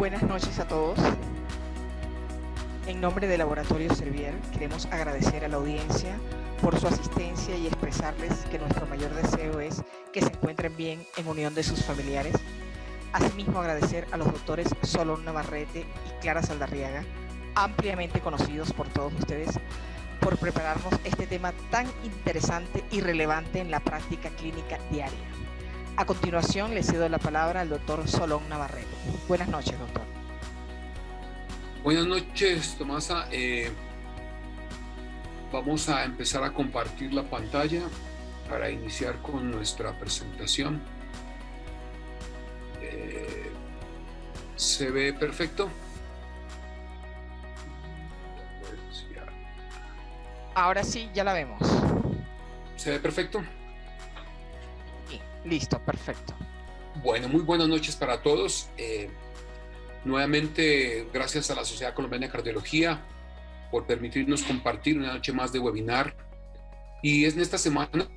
Buenas noches a todos. En nombre de Laboratorio Servier, queremos agradecer a la audiencia por su asistencia y expresarles que nuestro mayor deseo es que se encuentren bien en unión de sus familiares. Asimismo, agradecer a los doctores Solón Navarrete y Clara Saldarriaga, ampliamente conocidos por todos ustedes, por prepararnos este tema tan interesante y relevante en la práctica clínica diaria. A continuación, le cedo la palabra al doctor Solón Navarrete. Buenas noches, doctor. Buenas noches, Tomasa. Vamos a empezar a compartir la pantalla para iniciar con nuestra presentación. ¿Se ve perfecto? Ahora sí, ya la vemos. ¿Se ve perfecto? Sí, listo, perfecto. Bueno, muy buenas noches para todos. Nuevamente, gracias a la Sociedad Colombiana de Cardiología por permitirnos compartir una noche más de webinar. Y es en esta semana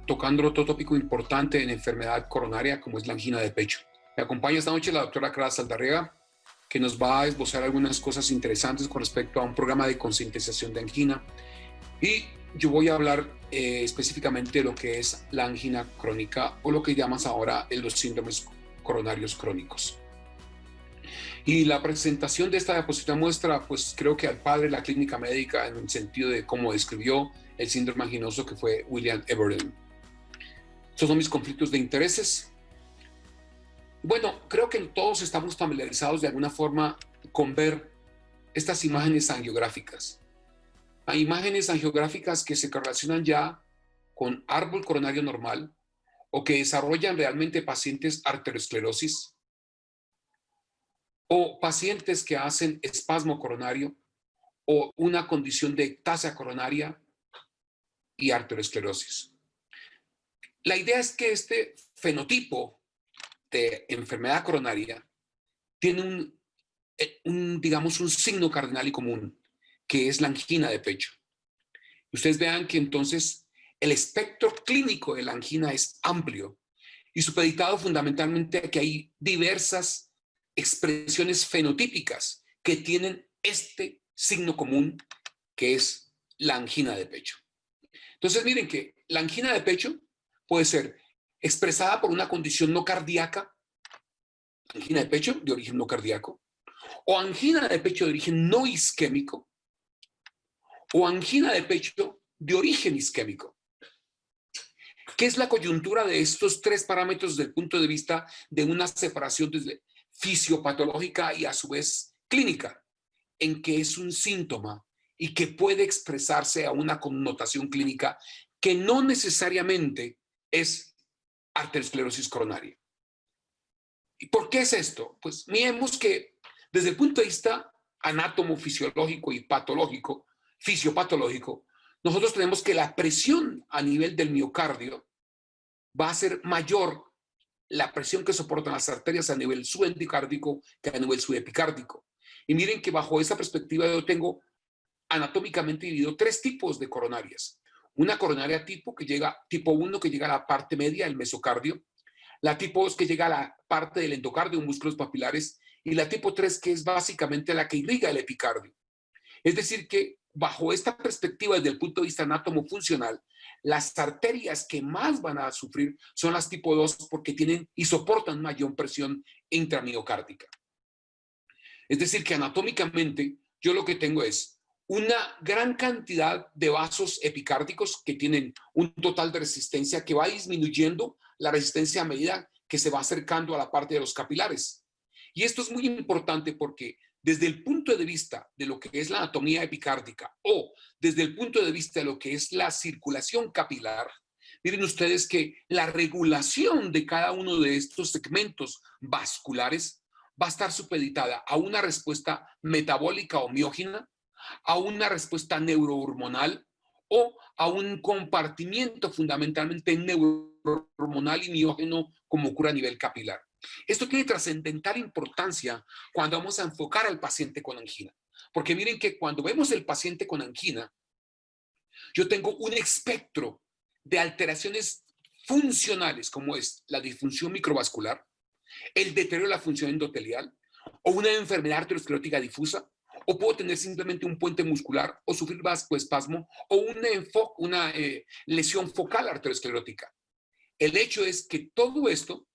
tocando otro tópico importante en enfermedad coronaria, como es la angina de pecho. Me acompaña esta noche la doctora Clara Saldarriaga, que nos va a esbozar algunas cosas interesantes con respecto a un programa de concientización de angina. Y yo voy a hablar específicamente de lo que es la angina crónica, o lo que llamas ahora los síndromes coronarios crónicos. Y la presentación de esta diapositiva muestra, pues creo que al padre de la clínica médica en el sentido de cómo describió el síndrome anginoso, que fue William Everdell. Estos son mis conflictos de intereses. Bueno, creo que todos estamos familiarizados de alguna forma con ver estas imágenes angiográficas. Hay imágenes angiográficas que se relacionan ya con árbol coronario normal o que desarrollan realmente pacientes arteriosclerosis, o pacientes que hacen espasmo coronario o una condición de ectasia coronaria y arteriosclerosis. La idea es que este fenotipo de enfermedad coronaria tiene digamos, un signo cardinal y común, que es la angina de pecho. Ustedes vean que entonces el espectro clínico de la angina es amplio y supeditado fundamentalmente a que hay diversas expresiones fenotípicas que tienen este signo común, que es la angina de pecho. Entonces miren que la angina de pecho puede ser expresada por una condición no cardíaca, angina de pecho de origen no cardíaco, o angina de pecho de origen no isquémico, o angina de pecho de origen isquémico. ¿Qué es la coyuntura de estos tres parámetros desde el punto de vista de una separación desde fisiopatológica y a su vez clínica? En que es un síntoma y que puede expresarse a una connotación clínica que no necesariamente es arteriosclerosis coronaria. ¿Y por qué es esto? Pues miremos que desde el punto de vista anátomo, fisiológico y patológico, fisiopatológico, nosotros tenemos que la presión a nivel del miocardio va a ser mayor la presión que soportan las arterias a nivel subendocárdico que a nivel subepicárdico. Y miren que bajo esa perspectiva yo tengo anatómicamente dividido tres tipos de coronarias. Una coronaria tipo 1 que llega a la parte media del mesocardio, la tipo 2 que llega a la parte del endocardio, músculos papilares, y la tipo 3 que es básicamente la que irriga el epicardio. Es decir que bajo esta perspectiva desde el punto de vista anátomo-funcional, las arterias que más van a sufrir son las tipo 2 porque tienen y soportan mayor presión intramiocárdica. Es decir que anatómicamente yo lo que tengo es una gran cantidad de vasos epicárdicos que tienen un total de resistencia que va disminuyendo la resistencia a medida que se va acercando a la parte de los capilares. Y esto es muy importante porque desde el punto de vista de lo que es la anatomía epicárdica o desde el punto de vista de lo que es la circulación capilar, miren ustedes que la regulación de cada uno de estos segmentos vasculares va a estar supeditada a una respuesta metabólica o miógena, a una respuesta neurohormonal o a un compartimiento fundamentalmente neurohormonal y miógeno como ocurre a nivel capilar. Esto tiene trascendental importancia cuando vamos a enfocar al paciente con angina. Porque miren que cuando vemos el paciente con angina, yo tengo un espectro de alteraciones funcionales, como es la disfunción microvascular, el deterioro de la función endotelial, o una enfermedad arteriosclerótica difusa, o puedo tener simplemente un puente muscular, o sufrir vasoespasmo, o una lesión focal arteriosclerótica. El hecho es que todo esto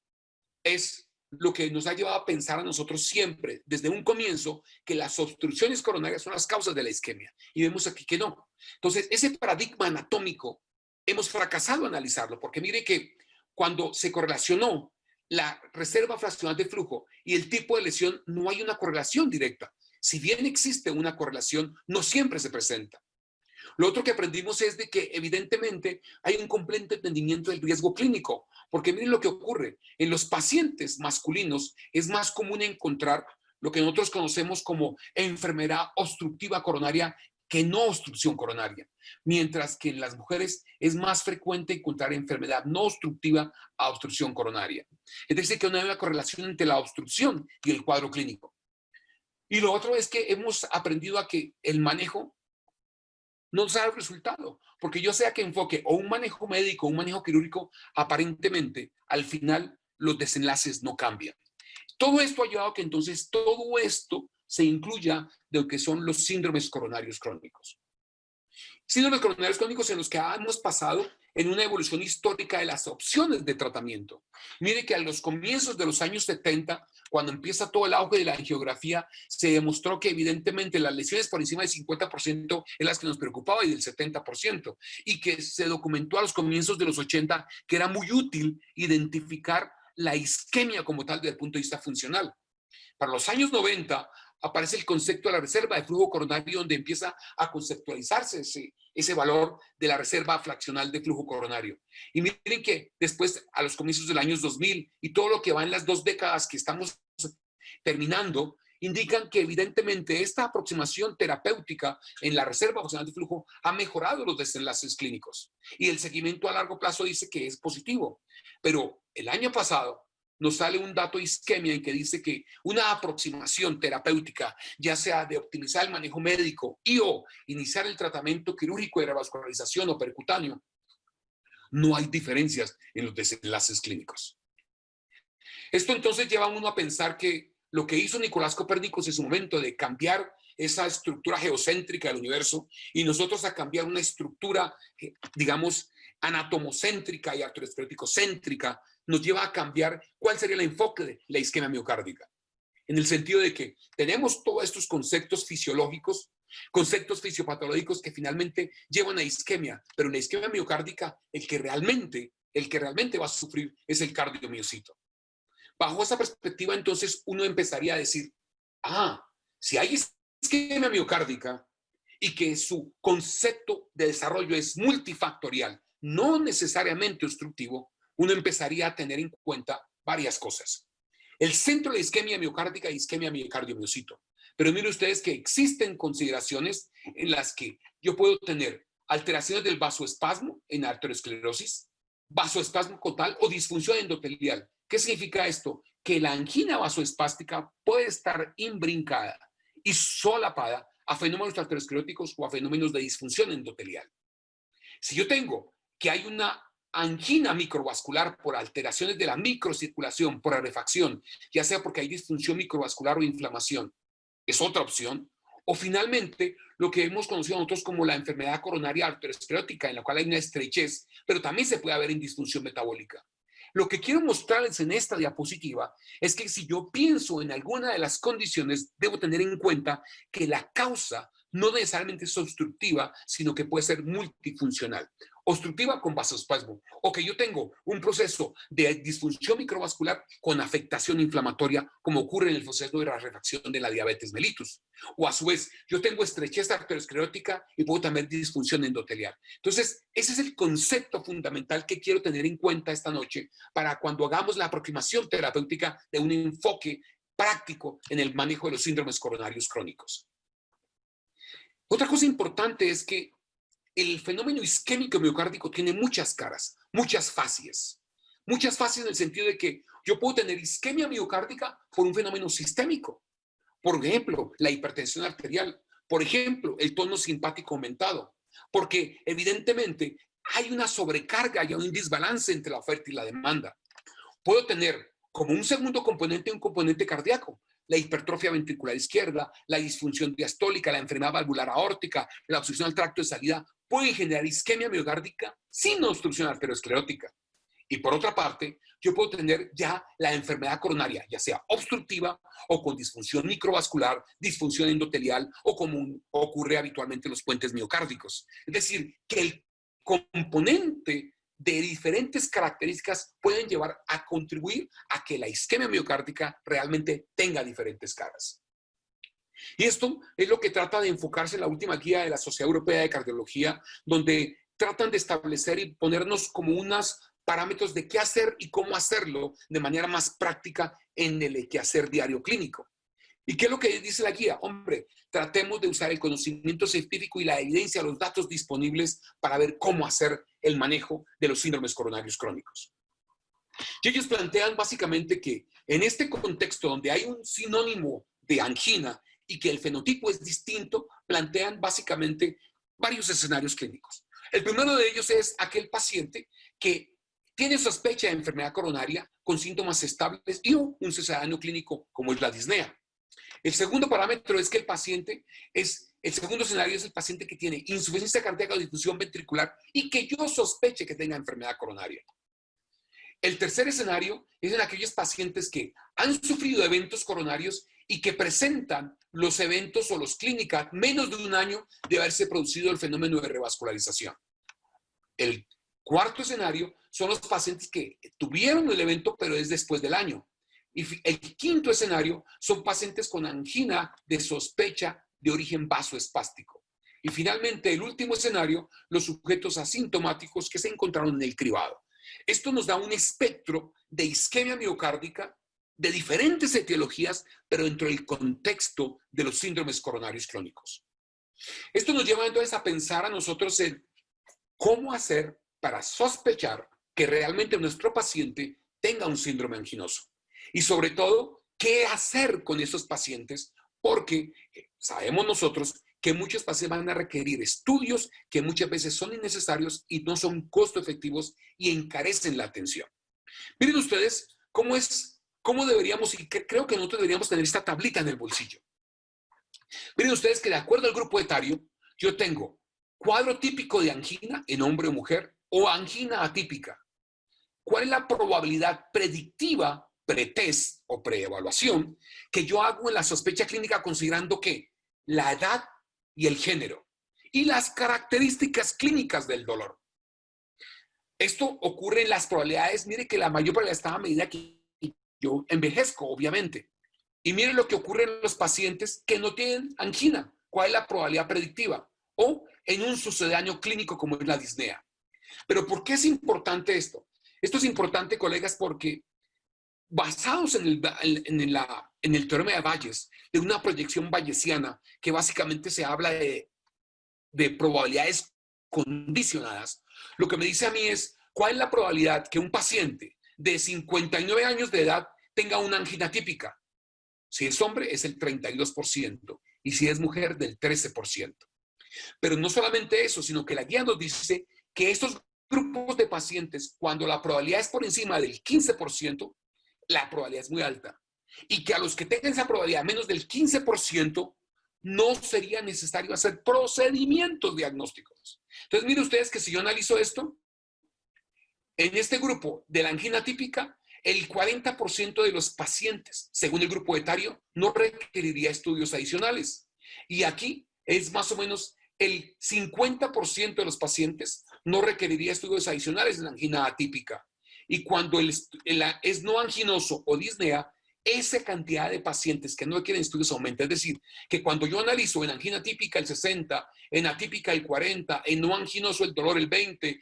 es lo que nos ha llevado a pensar a nosotros siempre, desde un comienzo, que las obstrucciones coronarias son las causas de la isquemia. Y vemos aquí que no. Entonces, ese paradigma anatómico hemos fracasado en analizarlo, porque mire que cuando se correlacionó la reserva fraccional de flujo y el tipo de lesión, no hay una correlación directa. Si bien existe una correlación, no siempre se presenta. Lo otro que aprendimos es de que evidentemente hay un completo entendimiento del riesgo clínico, porque miren lo que ocurre. En los pacientes masculinos es más común encontrar lo que nosotros conocemos como enfermedad obstructiva coronaria que no obstrucción coronaria, mientras que en las mujeres es más frecuente encontrar enfermedad no obstructiva a obstrucción coronaria. Es decir, que no hay una correlación entre la obstrucción y el cuadro clínico. Y lo otro es que hemos aprendido a que el manejo no da el resultado, porque yo sea que enfoque o un manejo médico o un manejo quirúrgico, aparentemente al final los desenlaces no cambian. Todo esto ha llevado a que entonces todo esto se incluya de lo que son los síndromes coronarios crónicos. Síndromes coronarios crónicos en los que hemos pasado en una evolución histórica de las opciones de tratamiento. Mire que a los comienzos de los años 70, cuando empieza todo el auge de la angiografía, se demostró que evidentemente las lesiones por encima del 50% es las que nos preocupaba y del 70%, y que se documentó a los comienzos de los 80 que era muy útil identificar la isquemia como tal desde el punto de vista funcional. Para los años 90 aparece el concepto de la reserva de flujo coronario, donde empieza a conceptualizarse ese valor de la reserva fraccional de flujo coronario. Y miren que después, a los comienzos del año 2000 y todo lo que va en las 2 décadas que estamos terminando, indican que evidentemente esta aproximación terapéutica en la reserva fraccional de flujo ha mejorado los desenlaces clínicos. Y el seguimiento a largo plazo dice que es positivo. Pero el año pasado nos sale un dato de isquemia en que dice que una aproximación terapéutica, ya sea de optimizar el manejo médico y o iniciar el tratamiento quirúrgico de revascularización o percutáneo, no hay diferencias en los desenlaces clínicos. Esto entonces lleva a uno a pensar que lo que hizo Nicolás Copérnico en su momento de cambiar esa estructura geocéntrica del universo y nosotros a cambiar una estructura, digamos, anatomocéntrica y arteriosclerótico-céntrica, nos lleva a cambiar cuál sería el enfoque de la isquemia miocárdica. En el sentido de que tenemos todos estos conceptos fisiológicos, conceptos fisiopatológicos que finalmente llevan a isquemia, pero en la isquemia miocárdica el que realmente va a sufrir es el cardiomiocito. Bajo esa perspectiva, entonces, uno empezaría a decir, si hay isquemia miocárdica y que su concepto de desarrollo es multifactorial, no necesariamente obstructivo, uno empezaría a tener en cuenta varias cosas. El centro de la isquemia miocárdica y isquemia miocardio-miocito. Pero miren ustedes que existen consideraciones en las que yo puedo tener alteraciones del vasoespasmo en arteriosclerosis, vasoespasmo total o disfunción endotelial. ¿Qué significa esto? Que la angina vasoespástica puede estar imbrincada y solapada a fenómenos arterioscleróticos o a fenómenos de disfunción endotelial. Si yo tengo que hay una angina microvascular por alteraciones de la microcirculación, por rarefacción, ya sea porque hay disfunción microvascular o inflamación, es otra opción. O finalmente, lo que hemos conocido nosotros como la enfermedad coronaria arteriosclerótica, en la cual hay una estrechez, pero también se puede haber indisfunción metabólica. Lo que quiero mostrarles en esta diapositiva es que si yo pienso en alguna de las condiciones, debo tener en cuenta que la causa no necesariamente es obstructiva, sino que puede ser multifuncional. Obstructiva con vasoespasmo, o que yo tengo un proceso de disfunción microvascular con afectación inflamatoria, como ocurre en el proceso de la refracción de la diabetes mellitus. O a su vez, yo tengo estrechez arteriosclerótica y puedo tener disfunción endotelial. Entonces, ese es el concepto fundamental que quiero tener en cuenta esta noche para cuando hagamos la aproximación terapéutica de un enfoque práctico en el manejo de los síndromes coronarios crónicos. Otra cosa importante es que el fenómeno isquémico miocárdico tiene muchas caras, muchas facies. Muchas facies en el sentido de que yo puedo tener isquemia miocárdica por un fenómeno sistémico. Por ejemplo, la hipertensión arterial. Por ejemplo, el tono simpático aumentado. Porque evidentemente hay una sobrecarga y un desbalance entre la oferta y la demanda. Puedo tener como un segundo componente un componente cardíaco. la hipertrofia ventricular izquierda, la disfunción diastólica, la enfermedad valvular aórtica, la obstrucción al tracto de salida, pueden generar isquemia miocárdica sin obstrucción arteriosclerótica. Y por otra parte, yo puedo tener ya la enfermedad coronaria, ya sea obstructiva o con disfunción microvascular, disfunción endotelial o como ocurre habitualmente en los puentes miocárdicos. Es decir, que el componente de diferentes características pueden llevar a contribuir a que la isquemia miocárdica realmente tenga diferentes caras. Y esto es lo que trata de enfocarse en la última guía de la Sociedad Europea de Cardiología, donde tratan de establecer y ponernos como unos parámetros de qué hacer y cómo hacerlo de manera más práctica en el quehacer diario clínico. ¿Y qué es lo que dice la guía? Hombre, tratemos de usar el conocimiento científico y la evidencia, los datos disponibles para ver cómo hacer el manejo de los síndromes coronarios crónicos. Y ellos plantean básicamente que en este contexto donde hay un sinónimo de angina y que el fenotipo es distinto, plantean básicamente varios escenarios clínicos. El primero de ellos es aquel paciente que tiene sospecha de enfermedad coronaria con síntomas estables y un sucedáneo clínico como es la disnea. El segundo parámetro es que el segundo escenario es el paciente que tiene insuficiencia cardíaca o difusión ventricular y que yo sospeche que tenga enfermedad coronaria. El tercer escenario es en aquellos pacientes que han sufrido eventos coronarios y que presentan los eventos o los clínicas menos de un año de haberse producido el fenómeno de revascularización. El cuarto escenario son los pacientes que tuvieron el evento pero es después del año. Y el quinto escenario son pacientes con angina de sospecha de origen vasoespástico. Y finalmente, el último escenario, los sujetos asintomáticos que se encontraron en el cribado. Esto nos da un espectro de isquemia miocárdica de diferentes etiologías, pero dentro del contexto de los síndromes coronarios crónicos. Esto nos lleva entonces a pensar a nosotros en cómo hacer para sospechar que realmente nuestro paciente tenga un síndrome anginoso. Y sobre todo, ¿qué hacer con esos pacientes? Porque sabemos nosotros que muchos pacientes van a requerir estudios que muchas veces son innecesarios y no son costo efectivos y encarecen la atención. Miren ustedes cómo deberíamos, y creo que nosotros deberíamos tener esta tablita en el bolsillo. Miren ustedes que de acuerdo al grupo etario, yo tengo cuadro típico de angina en hombre o mujer o angina atípica. ¿Cuál es la probabilidad predictiva pretest o preevaluación que yo hago en la sospecha clínica considerando que la edad y el género y las características clínicas del dolor? Esto ocurre en las probabilidades, mire que la mayor probabilidad está a medida que yo envejezco, obviamente. Y mire lo que ocurre en los pacientes que no tienen angina. ¿Cuál es la probabilidad predictiva? O en un sucedáneo clínico como es la disnea. Pero ¿por qué es importante esto? Esto es importante, colegas, porque basados en el teorema de Bayes, de una proyección bayesiana, que básicamente se habla de probabilidades condicionadas, lo que me dice a mí es, ¿cuál es la probabilidad que un paciente de 59 años de edad tenga una angina típica? Si es hombre, es el 32%, y si es mujer, del 13%. Pero no solamente eso, sino que la guía nos dice que estos grupos de pacientes, cuando la probabilidad es por encima del 15%, la probabilidad es muy alta. Y que a los que tengan esa probabilidad menos del 15%, no sería necesario hacer procedimientos diagnósticos. Entonces, miren ustedes que si yo analizo esto, en este grupo de la angina típica, el 40% de los pacientes, según el grupo etario, no requeriría estudios adicionales. Y aquí es más o menos el 50% de los pacientes no requeriría estudios adicionales en angina atípica. Y cuando es no anginoso o disnea, esa cantidad de pacientes que no requieren estudios aumenta. Es decir, que cuando yo analizo en angina típica el 60, en atípica el 40, en no anginoso el dolor el 20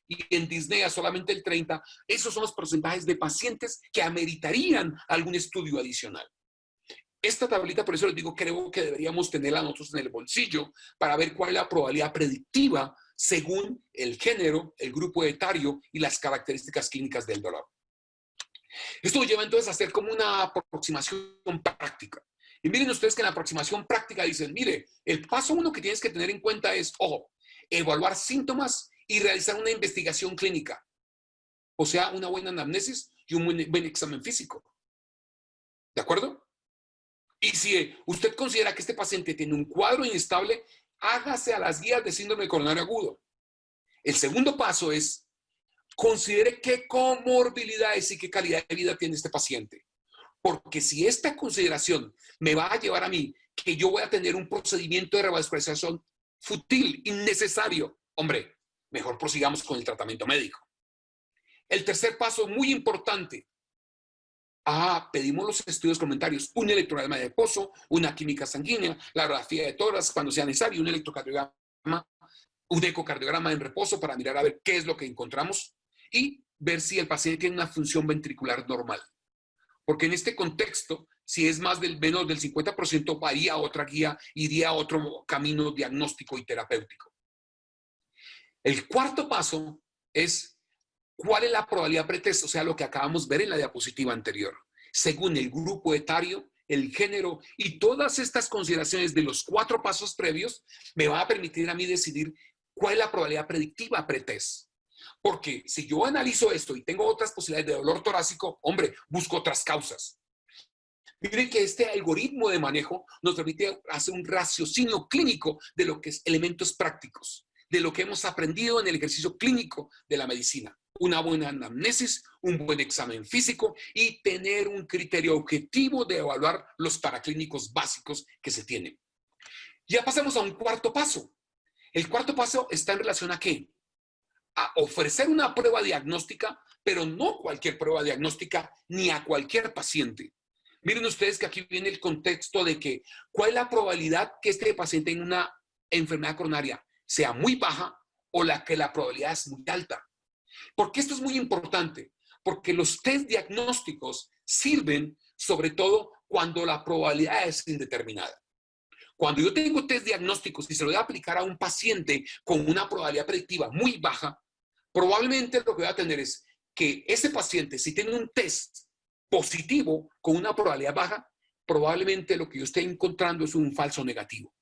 y en disnea solamente el 30, esos son los porcentajes de pacientes que ameritarían algún estudio adicional. Esta tablita, por eso les digo, creo que deberíamos tenerla nosotros en el bolsillo para ver cuál es la probabilidad predictiva según el género, el grupo etario y las características clínicas del dolor. Esto nos lleva entonces a hacer como una aproximación práctica. Y miren ustedes que en la aproximación práctica dicen, mire, el paso 1 que tienes que tener en cuenta es, ojo, evaluar síntomas y realizar una investigación clínica. O sea, una buena anamnesis y un buen examen físico. ¿De acuerdo? Y si usted considera que este paciente tiene un cuadro inestable, hágase a las guías de síndrome coronario agudo. El segundo paso es, considere qué comorbilidades y qué calidad de vida tiene este paciente. Porque si esta consideración me va a llevar a mí que yo voy a tener un procedimiento de revascularización fútil, innecesario, hombre, mejor prosigamos con el tratamiento médico. El tercer paso, muy importante. Pedimos los estudios complementarios, un electrocardiograma de reposo, una química sanguínea, la radiografía de tórax cuando sea necesario, un electrocardiograma, un ecocardiograma en reposo para mirar a ver qué es lo que encontramos y ver si el paciente tiene una función ventricular normal. Porque en este contexto, si es menos del 50%, varía a otra guía, iría a otro camino diagnóstico y terapéutico. El cuarto paso es ¿cuál es la probabilidad pretest? O sea, lo que acabamos de ver en la diapositiva anterior. Según el grupo etario, el género y todas estas consideraciones de los 4 pasos previos, me va a permitir a mí decidir cuál es la probabilidad predictiva pretest. Porque si yo analizo esto y tengo otras posibilidades de dolor torácico, hombre, busco otras causas. Miren que este algoritmo de manejo nos permite hacer un raciocinio clínico de lo que es elementos prácticos, de lo que hemos aprendido en el ejercicio clínico de la medicina. Una buena anamnesis, un buen examen físico y tener un criterio objetivo de evaluar los paraclínicos básicos que se tienen. Ya pasamos a un cuarto paso. El cuarto paso está en relación a ¿qué? A ofrecer una prueba diagnóstica, pero no cualquier prueba diagnóstica ni a cualquier paciente. Miren ustedes que aquí viene el contexto de que ¿cuál es la probabilidad que este paciente tenga una enfermedad coronaria sea muy baja o la probabilidad es muy alta? ¿Por qué esto es muy importante? Porque los test diagnósticos sirven sobre todo cuando la probabilidad es indeterminada. Cuando yo tengo test diagnósticos y se lo voy a aplicar a un paciente con una probabilidad predictiva muy baja, probablemente lo que voy a tener es que ese paciente, si tiene un test positivo con una probabilidad baja, probablemente lo que yo esté encontrando es un falso negativo,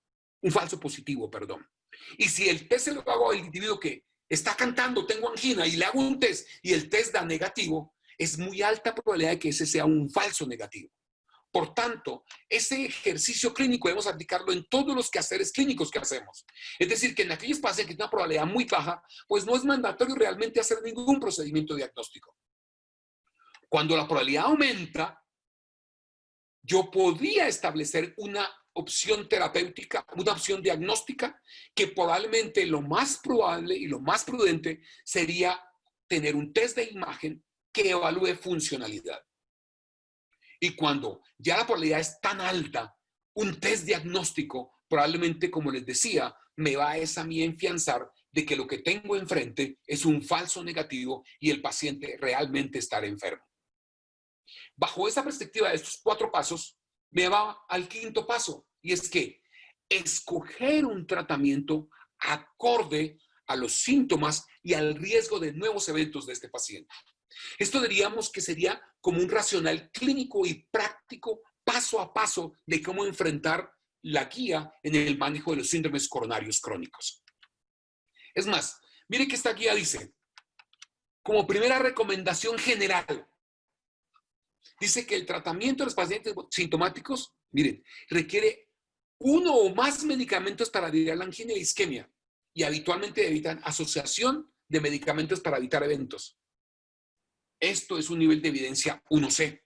un falso positivo, perdón. Y si el test se lo hago al individuo que está cantando, tengo angina, y le hago un test y el test da negativo, es muy alta probabilidad de que ese sea un falso negativo. Por tanto, ese ejercicio clínico debemos aplicarlo en todos los quehaceres clínicos que hacemos. Es decir, que en aquellos pacientes que tienen una probabilidad muy baja, pues no es mandatorio realmente hacer ningún procedimiento diagnóstico. Cuando la probabilidad aumenta, yo podría establecer una opción terapéutica, una opción diagnóstica, que probablemente lo más probable y lo más prudente sería tener un test de imagen que evalúe funcionalidad. Y cuando ya la probabilidad es tan alta, un test diagnóstico probablemente, como les decía, me va a mí enfianzar de que lo que tengo enfrente es un falso negativo y el paciente realmente estará enfermo. Bajo esa perspectiva de estos 4 pasos, me va al quinto paso, y es que escoger un tratamiento acorde a los síntomas y al riesgo de nuevos eventos de este paciente. Esto diríamos que sería como un racional clínico y práctico paso a paso de cómo enfrentar la guía en el manejo de los síndromes coronarios crónicos. Es más, mire que esta guía dice, como primera recomendación general, dice que el tratamiento de los pacientes sintomáticos, miren, requiere 1 o más medicamentos para aliviar la angina y la isquemia y habitualmente evitan asociación de medicamentos para evitar eventos. Esto es un nivel de evidencia 1C.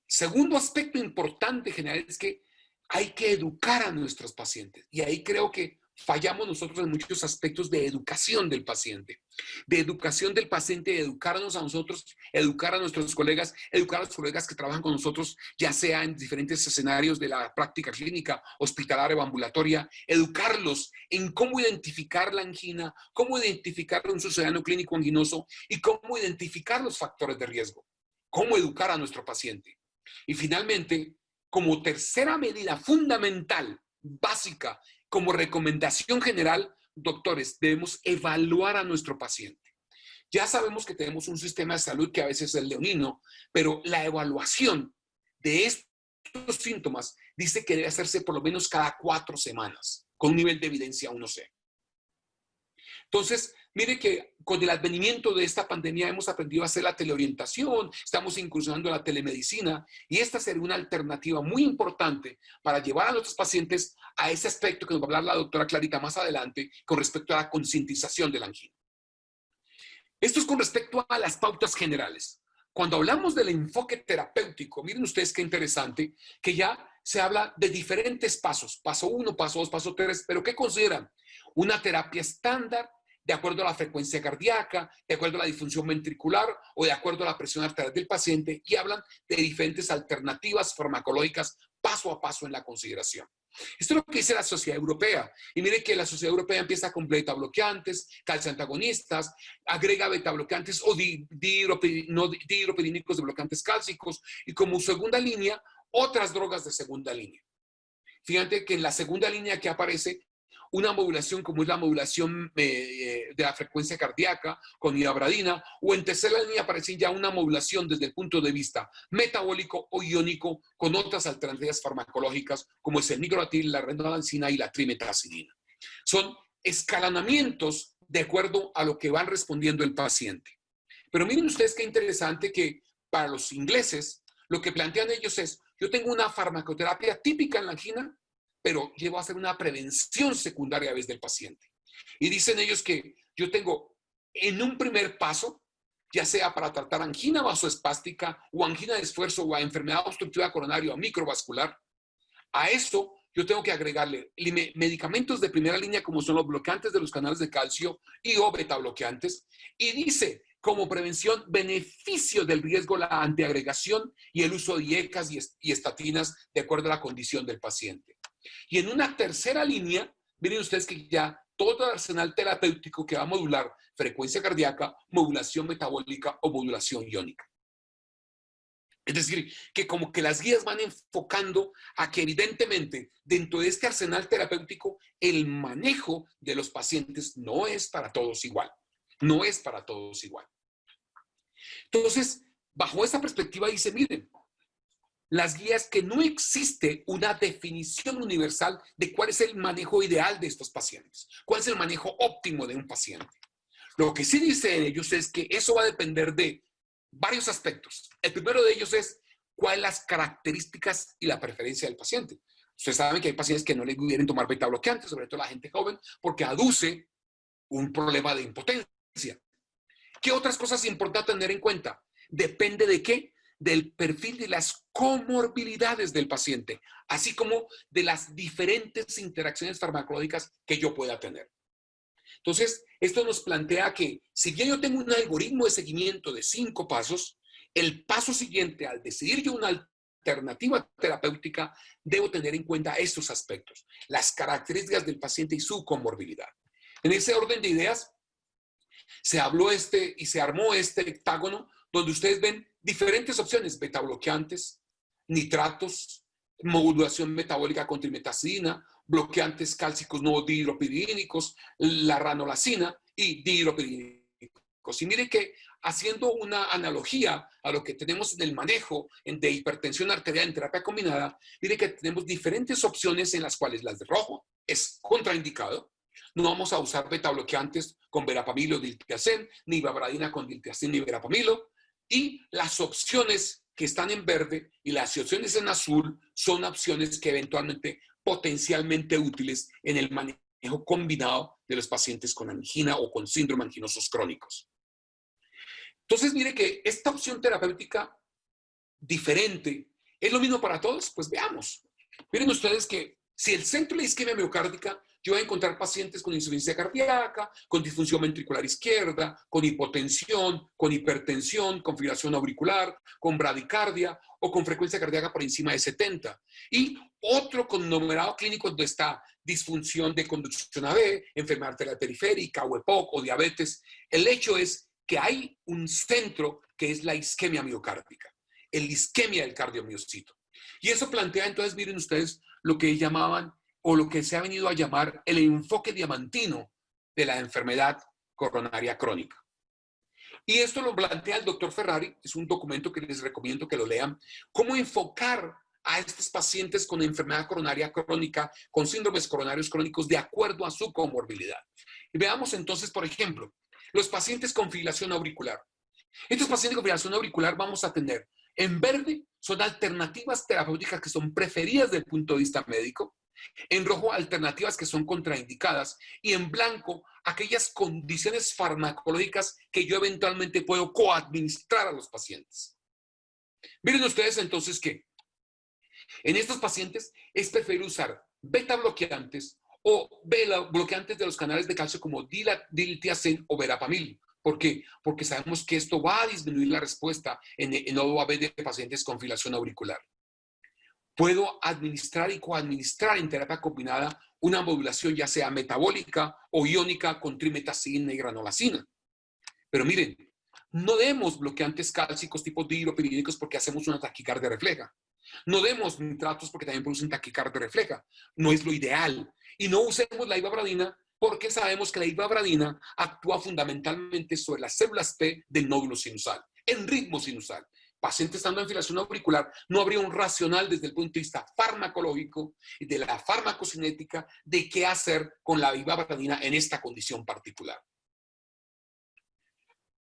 Segundo aspecto importante general es que hay que educar a nuestros pacientes y ahí creo que fallamos nosotros en muchos aspectos de educación del paciente, de educarnos a nosotros, educar a nuestros colegas, educar a los colegas que trabajan con nosotros, ya sea en diferentes escenarios de la práctica clínica, hospitalaria o ambulatoria, educarlos en cómo identificar la angina, cómo identificar un sucedáneo clínico anginoso y cómo identificar los factores de riesgo, cómo educar a nuestro paciente. Y finalmente, como tercera medida fundamental, básica, como recomendación general, doctores, debemos evaluar a nuestro paciente. Ya sabemos que tenemos un sistema de salud que a veces es leonino, pero la evaluación de estos síntomas dice que debe hacerse por lo menos cada 4 semanas, con un nivel de evidencia 1C. Entonces, mire que con el advenimiento de esta pandemia hemos aprendido a hacer la teleorientación, estamos incursionando en la telemedicina y esta sería una alternativa muy importante para llevar a nuestros pacientes a ese aspecto que nos va a hablar la doctora Clarita más adelante con respecto a la concientización de la angina. Esto es con respecto a las pautas generales. Cuando hablamos del enfoque terapéutico, miren ustedes qué interesante, que ya se habla de diferentes pasos, paso 1, paso 2, paso 3, pero ¿qué consideran? Una terapia estándar, de acuerdo a la frecuencia cardíaca, de acuerdo a la disfunción ventricular o de acuerdo a la presión arterial del paciente, y hablan de diferentes alternativas farmacológicas paso a paso en la consideración. Esto es lo que dice la Sociedad Europea. Y mire que la Sociedad Europea empieza con beta bloqueantes, calcioantagonistas, agrega beta bloqueantes o dihidropidínicos de bloqueantes cálcicos y como segunda línea, otras drogas de segunda línea. Fíjate que en la segunda línea que aparece una modulación como es la modulación de la frecuencia cardíaca con iabradina, o en tercera línea aparece ya una modulación desde el punto de vista metabólico o iónico con otras alternativas farmacológicas como es el nigroatil, la renolancina y la trimetacidina. Son escalonamientos de acuerdo a lo que van respondiendo el paciente. Pero miren ustedes qué interesante que para los ingleses lo que plantean ellos es, yo tengo una farmacoterapia típica en la angina, pero llevo a hacer una prevención secundaria a vez del paciente. Y dicen ellos que yo tengo en un primer paso, ya sea para tratar angina vasoespástica o angina de esfuerzo o a enfermedad obstructiva coronaria o microvascular, a eso yo tengo que agregarle medicamentos de primera línea como son los bloqueantes de los canales de calcio y o beta bloqueantes. Y dice, como prevención, beneficio del riesgo, la antiagregación y el uso de IECAS y estatinas de acuerdo a la condición del paciente. Y en una tercera línea, miren ustedes que ya todo el arsenal terapéutico que va a modular frecuencia cardíaca, modulación metabólica o modulación iónica. Es decir, que como que las guías van enfocando a que evidentemente dentro de este arsenal terapéutico el manejo de los pacientes no es para todos igual. No es para todos igual. Entonces, bajo esa perspectiva dice, miren, las guías que no existe una definición universal de cuál es el manejo ideal de estos pacientes, cuál es el manejo óptimo de un paciente. Lo que sí dicen ellos es que eso va a depender de varios aspectos. El primero de ellos es cuáles las características y la preferencia del paciente. Ustedes saben que hay pacientes que no les quieren tomar beta bloqueantes, sobre todo la gente joven, porque aduce un problema de impotencia. ¿Qué otras cosas importantes tener en cuenta? Depende de qué, del perfil de las comorbilidades del paciente, así como de las diferentes interacciones farmacológicas que yo pueda tener. Entonces, esto nos plantea que si bien yo tengo un algoritmo de seguimiento de 5 pasos, el paso siguiente al decidir yo una alternativa terapéutica, debo tener en cuenta estos aspectos, las características del paciente y su comorbilidad. En ese orden de ideas, se habló y se armó este hectágono donde ustedes ven diferentes opciones, beta bloqueantes, nitratos, modulación metabólica con trimetacidina, bloqueantes cálcicos no dihidropidínicos, la ranolacina y dihidropidínicos. Y mire que haciendo una analogía a lo que tenemos en el manejo de hipertensión arterial en terapia combinada, mire que tenemos diferentes opciones en las cuales las de rojo es contraindicado. No vamos a usar beta bloqueantes con verapamilo o diltiazem, ni ibabradina con diltiazem ni verapamilo. Y las opciones que están en verde y las opciones en azul son opciones que eventualmente potencialmente útiles en el manejo combinado de los pacientes con angina o con síndrome anginosos crónicos. Entonces, mire que esta opción terapéutica diferente, ¿es lo mismo para todos? Pues veamos. Miren ustedes que si el centro de la isquemia miocárdica, yo voy a encontrar pacientes con insuficiencia cardíaca, con disfunción ventricular izquierda, con hipotensión, con hipertensión, con fibrilación auricular, con bradicardia o con frecuencia cardíaca por encima de 70. Y otro conglomerado clínico donde está disfunción de conducción AB, enfermedad arterial periférica o EPOC o diabetes. El hecho es que hay un centro que es la isquemia miocárdica, la isquemia del cardiomiocito. Y eso plantea entonces, miren ustedes, lo que llamaban o lo que se ha venido a llamar el enfoque diamantino de la enfermedad coronaria crónica. Y esto lo plantea el doctor Ferrari, es un documento que les recomiendo que lo lean, cómo enfocar a estos pacientes con enfermedad coronaria crónica, con síndromes coronarios crónicos, de acuerdo a su comorbilidad. Y veamos entonces, por ejemplo, los pacientes con fibrilación auricular. Estos pacientes con fibrilación auricular vamos a tener en verde son alternativas terapéuticas que son preferidas desde el punto de vista médico, en rojo alternativas que son contraindicadas y en blanco aquellas condiciones farmacológicas que yo eventualmente puedo coadministrar a los pacientes. Miren ustedes entonces que en estos pacientes es preferible usar beta bloqueantes o bloqueantes de los canales de calcio como diltiazem o verapamil. ¿Por qué? Porque sabemos que esto va a disminuir la respuesta en OAB de pacientes con fibrilación auricular. Puedo administrar y coadministrar en terapia combinada una modulación ya sea metabólica o iónica con trimetacina y granulacina. Pero miren, no demos bloqueantes cálcicos tipo dihidropiridínicos porque hacemos una taquicardia refleja. No demos nitratos porque también producen taquicardia refleja. No es lo ideal. Y no usemos la ivabradina porque sabemos que la ivabradina actúa fundamentalmente sobre las células T del nódulo sinusal, en ritmo sinusal. Paciente estando en fibrilación auricular, no habría un racional desde el punto de vista farmacológico y de la farmacocinética de qué hacer con la ivabradina en esta condición particular.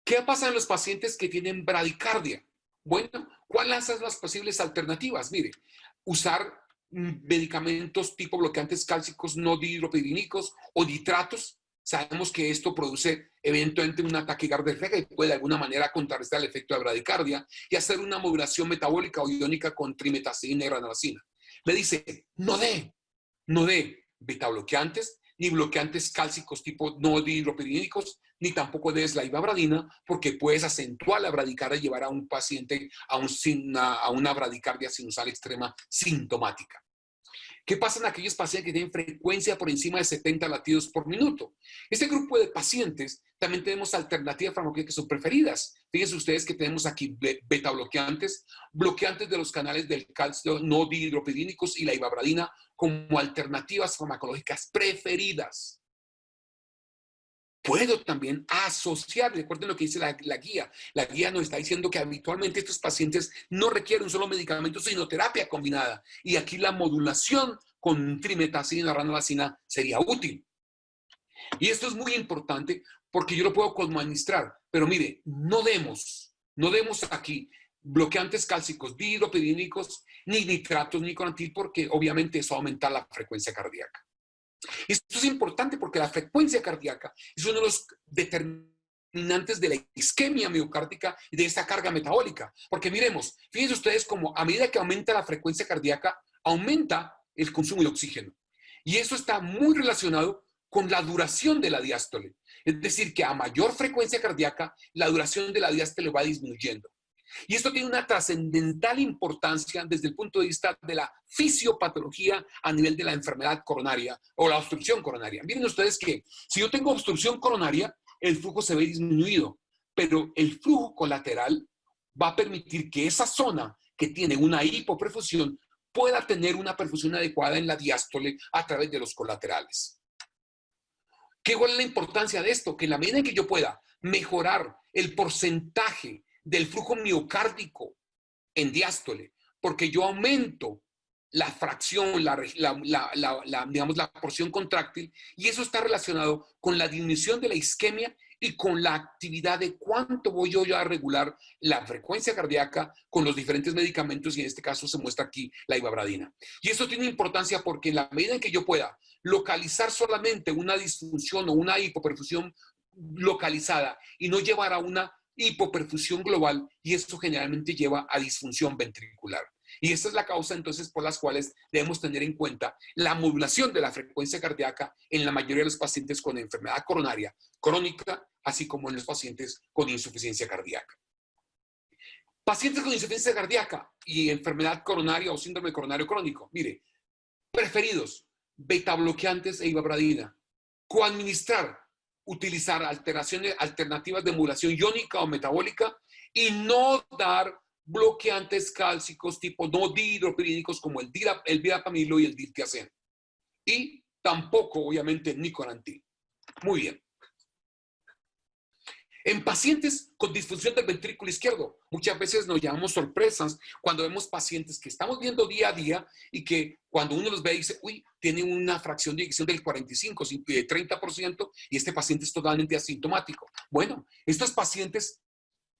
¿Qué pasa en los pacientes que tienen bradicardia? Bueno, ¿cuáles son las posibles alternativas? Mire, usar medicamentos tipo bloqueantes cálcicos no dihidropiridínicos o nitratos. Sabemos que esto produce eventualmente una taquicardia refleja y puede de alguna manera contrarrestar el efecto de bradicardia y hacer una modulación metabólica o iónica con trimetacina y granulacina. Me dice, no dé beta bloqueantes ni bloqueantes cálcicos tipo no dihidropiridínicos, ni tampoco des la ivabradina, porque puedes acentuar la bradicardia y llevar a un paciente a una bradicardia sinusal extrema sintomática. ¿Qué pasa en aquellos pacientes que tienen frecuencia por encima de 70 latidos por minuto? Este grupo de pacientes también tenemos alternativas farmacológicas que son preferidas. Fíjense ustedes que tenemos aquí beta bloqueantes, bloqueantes de los canales del calcio no dihidropiridínicos y la ivabradina como alternativas farmacológicas preferidas. Puedo también asociar, recuerden lo que dice la guía. La guía nos está diciendo que habitualmente estos pacientes no requieren un solo medicamento, sino terapia combinada. Y aquí la modulación con trimetacina y granulacina sería útil. Y esto es muy importante porque yo lo puedo coadministrar. Pero mire, no demos aquí bloqueantes cálcicos dihidropiridínicos, ni nitratos, ni corantil, porque obviamente eso aumenta la frecuencia cardíaca. Esto es importante porque la frecuencia cardíaca es uno de los determinantes de la isquemia miocárdica y de esta carga metabólica. Porque miremos, fíjense ustedes como a medida que aumenta la frecuencia cardíaca, aumenta el consumo de oxígeno. Y eso está muy relacionado con la duración de la diástole. Es decir, que a mayor frecuencia cardíaca, la duración de la diástole va disminuyendo. Y esto tiene una trascendental importancia desde el punto de vista de la fisiopatología a nivel de la enfermedad coronaria o la obstrucción coronaria. Miren ustedes que si yo tengo obstrucción coronaria, el flujo se ve disminuido, pero el flujo colateral va a permitir que esa zona que tiene una hipoperfusión pueda tener una perfusión adecuada en la diástole a través de los colaterales. ¿Cuál es la importancia de esto? Que en la medida en que yo pueda mejorar el porcentaje del flujo miocárdico en diástole, porque yo aumento la fracción, digamos, la porción contráctil, y eso está relacionado con la disminución de la isquemia y con la actividad de cuánto voy yo a regular la frecuencia cardíaca con los diferentes medicamentos, y en este caso se muestra aquí la ivabradina. Y eso tiene importancia porque en la medida en que yo pueda localizar solamente una disfunción o una hipoperfusión localizada y no llevar a una hipoperfusión global, y esto generalmente lleva a disfunción ventricular. Y esta es la causa entonces por las cuales debemos tener en cuenta la modulación de la frecuencia cardíaca en la mayoría de los pacientes con enfermedad coronaria crónica, así como en los pacientes con insuficiencia cardíaca. Pacientes con insuficiencia cardíaca y enfermedad coronaria o síndrome coronario crónico, mire, preferidos, beta bloqueantes e ivabradina. Coadministrar, utilizar alternativas de modulación iónica o metabólica y no dar bloqueantes cálcicos tipo no dihidropiridínicos como el verapamilo y el diltiazem. Y tampoco, obviamente, nicorantil. Muy bien. En pacientes con disfunción del ventrículo izquierdo, muchas veces nos llevamos sorpresas cuando vemos pacientes que estamos viendo día a día y que cuando uno los ve dice, uy, tiene una fracción de eyección del 45, 30% y este paciente es totalmente asintomático. Bueno, estos pacientes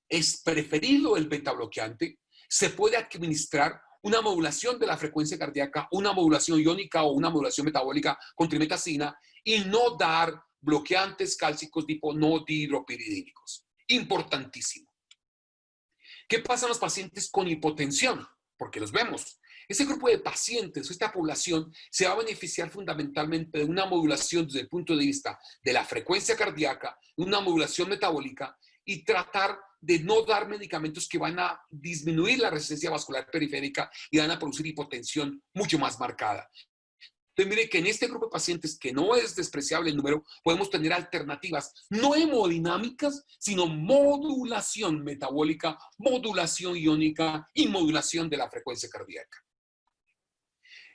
es preferido el beta bloqueante, se puede administrar una modulación de la frecuencia cardíaca, una modulación iónica o una modulación metabólica con trimetacina y no dar bloqueantes cálcicos tipo no dihidropiridínicos. Importantísimo. ¿Qué pasa en los pacientes con hipotensión? Porque los vemos. Ese grupo de pacientes, esta población, se va a beneficiar fundamentalmente de una modulación desde el punto de vista de la frecuencia cardíaca, una modulación metabólica y tratar de no dar medicamentos que van a disminuir la resistencia vascular periférica y van a producir hipotensión mucho más marcada. Entonces, mire que en este grupo de pacientes, que no es despreciable el número, podemos tener alternativas no hemodinámicas, sino modulación metabólica, modulación iónica y modulación de la frecuencia cardíaca.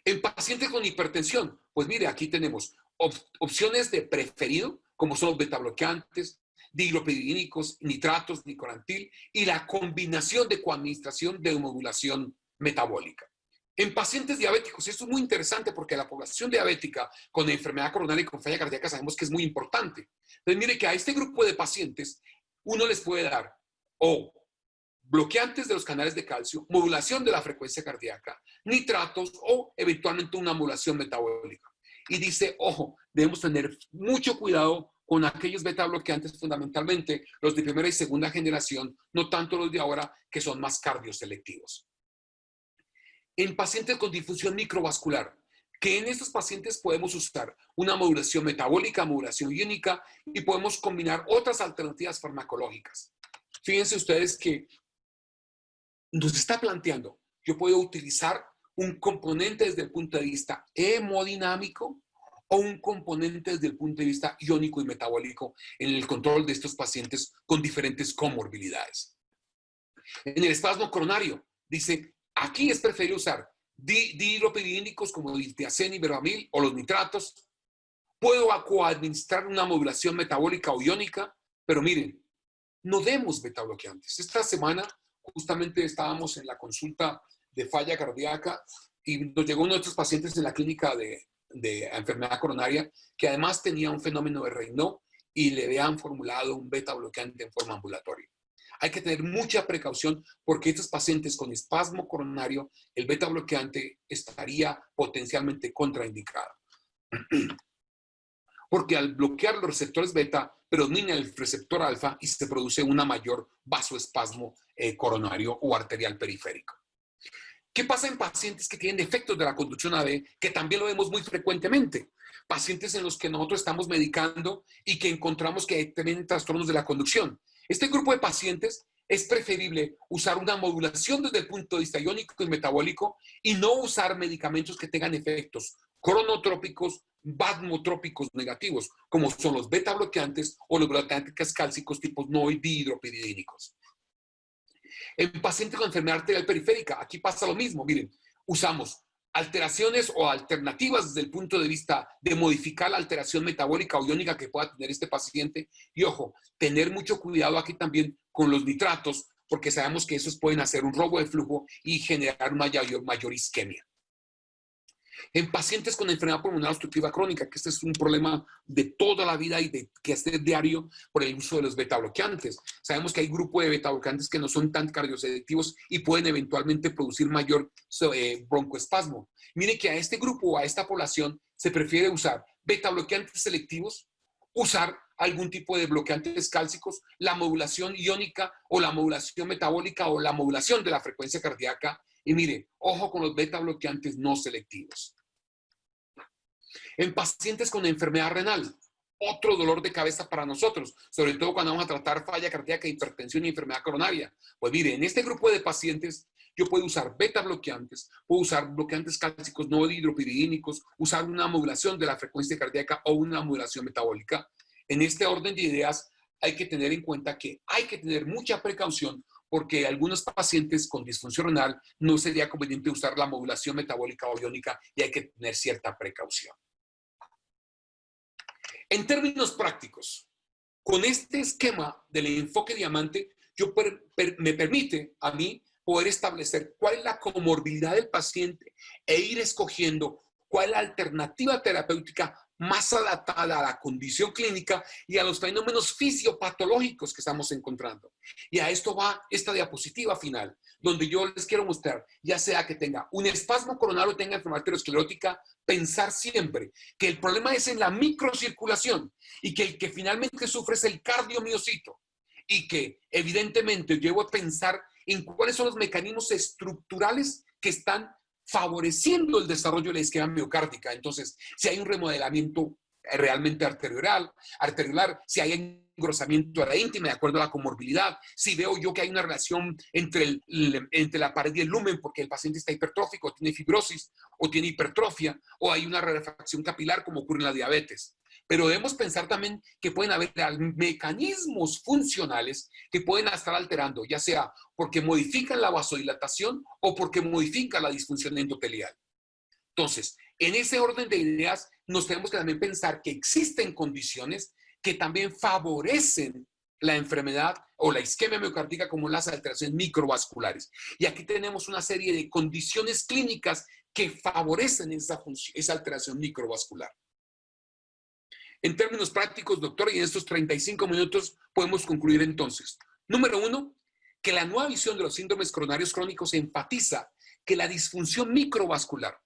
En pacientes con hipertensión, pues mire, aquí tenemos opciones de preferido, como son los betabloqueantes, dihidropiridínicos, nitratos, nicorantil, y la combinación de coadministración de modulación metabólica. En pacientes diabéticos, esto es muy interesante porque la población diabética con enfermedad coronaria y con falla cardíaca sabemos que es muy importante. Entonces, mire que a este grupo de pacientes uno les puede dar o bloqueantes de los canales de calcio, modulación de la frecuencia cardíaca, nitratos o eventualmente una modulación metabólica. Y dice, ojo, debemos tener mucho cuidado con aquellos beta bloqueantes, fundamentalmente los de primera y segunda generación, no tanto los de ahora que son más cardioselectivos. En pacientes con difusión microvascular, que en estos pacientes podemos usar una modulación metabólica, modulación iónica y podemos combinar otras alternativas farmacológicas. Fíjense ustedes que nos está planteando, yo puedo utilizar un componente desde el punto de vista hemodinámico o un componente desde el punto de vista iónico y metabólico en el control de estos pacientes con diferentes comorbilidades. En el espasmo coronario, dice, aquí es preferible usar dihidropiridínicos como el diltiazem y veramil o los nitratos. Puedo coadministrar una modulación metabólica o iónica, pero miren, no demos beta bloqueantes. Esta semana justamente estábamos en la consulta de falla cardíaca y nos llegó uno de estos pacientes en la clínica de enfermedad coronaria que además tenía un fenómeno de Raynaud y le habían formulado un beta bloqueante en forma ambulatoria. Hay que tener mucha precaución porque estos pacientes con espasmo coronario, el beta bloqueante estaría potencialmente contraindicado. Porque al bloquear los receptores beta, predomina el receptor alfa y se produce una mayor vasoespasmo coronario o arterial periférico. ¿Qué pasa en pacientes que tienen defectos de la conducción AB? Que también lo vemos muy frecuentemente. Pacientes en los que nosotros estamos medicando y que encontramos que tienen trastornos de la conducción. Este grupo de pacientes es preferible usar una modulación desde el punto de vista iónico y metabólico y no usar medicamentos que tengan efectos cronotrópicos, vasmotrópicos negativos, como son los beta bloqueantes o los bloqueantes cálcicos tipos no dihidropiridínicos. En pacientes con enfermedad arterial periférica, aquí pasa lo mismo. Miren, usamos alteraciones o alternativas desde el punto de vista de modificar la alteración metabólica o iónica que pueda tener este paciente. Y ojo, tener mucho cuidado aquí también con los nitratos, porque sabemos que esos pueden hacer un robo de flujo y generar una mayor isquemia. En pacientes con enfermedad pulmonar obstructiva crónica, que este es un problema de toda la vida y de que hacer diario por el uso de los beta bloqueantes. Sabemos que hay grupos de beta bloqueantes que no son tan cardioselectivos y pueden eventualmente producir mayor broncoespasmo. Mire que a este grupo, a esta población, se prefiere usar beta bloqueantes selectivos, usar algún tipo de bloqueantes cálcicos, la modulación iónica o la modulación metabólica o la modulación de la frecuencia cardíaca. Y mire, ojo con los beta bloqueantes no selectivos. En pacientes con enfermedad renal, otro dolor de cabeza para nosotros, sobre todo cuando vamos a tratar falla cardíaca, hipertensión y enfermedad coronaria. Pues mire, en este grupo de pacientes yo puedo usar beta bloqueantes, puedo usar bloqueantes cálcicos no dihidropiridínicos, usar una modulación de la frecuencia cardíaca o una modulación metabólica. En este orden de ideas hay que tener en cuenta que hay que tener mucha precaución porque algunos pacientes con disfunción renal no sería conveniente usar la modulación metabólica o iónica y hay que tener cierta precaución. En términos prácticos, Con este esquema del enfoque diamante, me permite a mí poder establecer cuál es la comorbilidad del paciente e ir escogiendo cuál es la alternativa terapéutica más adaptada a la condición clínica y a los fenómenos fisiopatológicos que estamos encontrando. Y a esto va esta diapositiva final, donde yo les quiero mostrar, ya sea que tenga un espasmo coronario o tenga enfermedad arteriosclerótica, pensar siempre que el problema es en la microcirculación y que el que finalmente sufre es el cardiomiocito y que evidentemente debo pensar en cuáles son los mecanismos estructurales que están favoreciendo el desarrollo de la isquemia miocárdica. Entonces, si hay un remodelamiento realmente arteriolar, si hay engrosamiento a la íntima de acuerdo a la comorbilidad, si veo yo que hay una relación entre la pared y el lumen porque el paciente está hipertrófico, tiene fibrosis o tiene hipertrofia, o hay una rarefacción capilar como ocurre en la diabetes. Pero debemos pensar también que pueden haber mecanismos funcionales que pueden estar alterando, ya sea porque modifican la vasodilatación o porque modifican la disfunción endotelial. Entonces, en ese orden de ideas, nos tenemos que también pensar que existen condiciones que también favorecen la enfermedad o la isquemia miocárdica como las alteraciones microvasculares. Y aquí tenemos una serie de condiciones clínicas que favorecen esa alteración microvascular. En términos prácticos, doctor, y en estos 35 minutos podemos concluir entonces. Número 1, que la nueva visión de los síndromes coronarios crónicos enfatiza que la disfunción microvascular,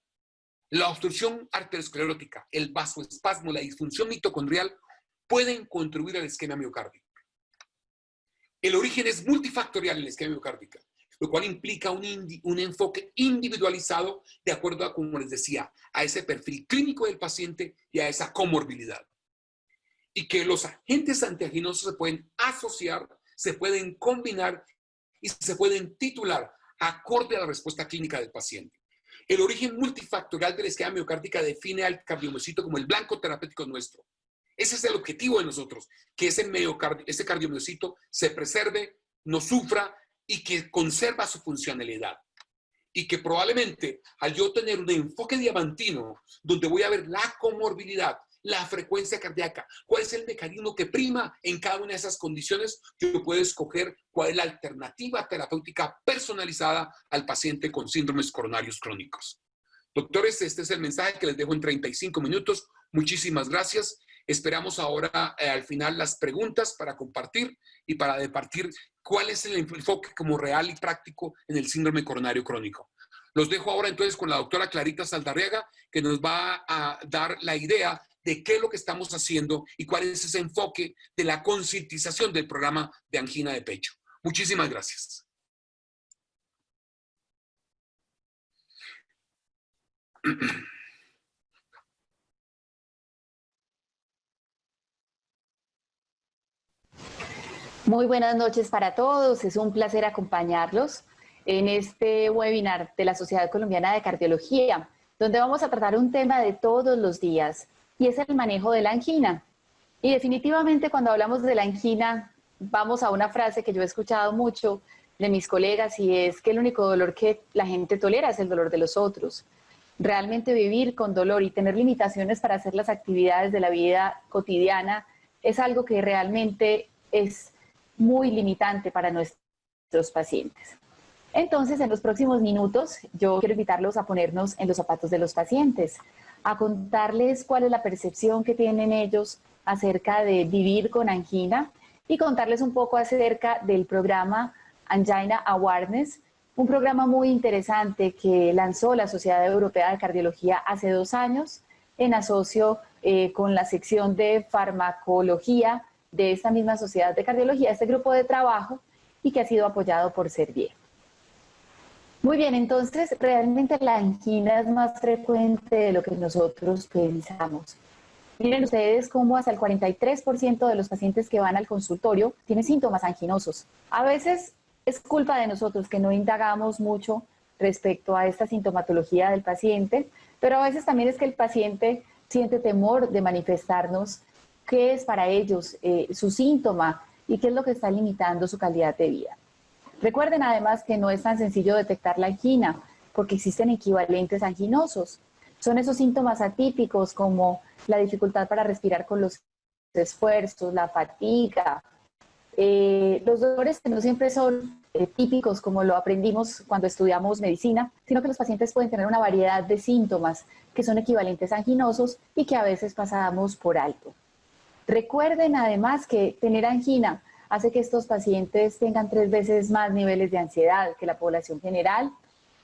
la obstrucción arteriosclerótica, el vasoespasmo, la disfunción mitocondrial pueden contribuir a la isquemia miocárdica. El origen es multifactorial en la isquemia miocárdica, lo cual implica un enfoque individualizado de acuerdo a, como les decía, a ese perfil clínico del paciente y a esa comorbilidad. Y que los agentes antianginosos se pueden asociar, se pueden combinar y se pueden titular acorde a la respuesta clínica del paciente. El origen multifactorial de la isquemia miocárdica define al cardiomiocito como el blanco terapéutico nuestro. Ese es el objetivo de nosotros, que ese cardiomiocito se preserve, no sufra y que conserva su funcionalidad. Y que probablemente al yo tener un enfoque diamantino, donde voy a ver la comorbilidad, la frecuencia cardíaca, cuál es el mecanismo que prima en cada una de esas condiciones, yo puedo escoger cuál es la alternativa terapéutica personalizada al paciente con síndromes coronarios crónicos. Doctores, este es el mensaje que les dejo en 35 minutos. Muchísimas gracias. Esperamos ahora al final las preguntas para compartir y para departir cuál es el enfoque como real y práctico en el síndrome coronario crónico. Los dejo ahora entonces con la doctora Clarita Saldarriaga, que nos va a dar la idea de qué es lo que estamos haciendo y cuál es ese enfoque de la concientización del programa de angina de pecho. Muchísimas gracias. Muy buenas noches para todos. Es un placer acompañarlos en este webinar de la Sociedad Colombiana de Cardiología, donde vamos a tratar un tema de todos los días, y es el manejo de la angina. Y definitivamente cuando hablamos de la angina, vamos a una frase que yo he escuchado mucho de mis colegas, y es que el único dolor que la gente tolera es el dolor de los otros. Realmente vivir con dolor y tener limitaciones para hacer las actividades de la vida cotidiana es algo que realmente es muy limitante para nuestros pacientes. Entonces, en los próximos minutos, yo quiero invitarlos a ponernos en los zapatos de los pacientes, a contarles cuál es la percepción que tienen ellos acerca de vivir con angina y contarles un poco acerca del programa Angina Awareness, un programa muy interesante que lanzó la Sociedad Europea de Cardiología hace 2 años en asocio con la sección de farmacología de esta misma Sociedad de Cardiología, este grupo de trabajo, y que ha sido apoyado por Servier. Muy bien, entonces realmente la angina es más frecuente de lo que nosotros pensamos. Miren ustedes cómo hasta el 43% de los pacientes que van al consultorio tienen síntomas anginosos. A veces es culpa de nosotros que no indagamos mucho respecto a esta sintomatología del paciente, pero a veces también es que el paciente siente temor de manifestarnos qué es para ellos su síntoma y qué es lo que está limitando su calidad de vida. Recuerden además que no es tan sencillo detectar la angina porque existen equivalentes anginosos. Son esos síntomas atípicos como la dificultad para respirar con los esfuerzos, la fatiga, los dolores que no siempre son típicos como lo aprendimos cuando estudiamos medicina, sino que los pacientes pueden tener una variedad de síntomas que son equivalentes a anginosos y que a veces pasamos por alto. Recuerden además que tener angina hace que estos pacientes tengan 3 veces más niveles de ansiedad que la población general.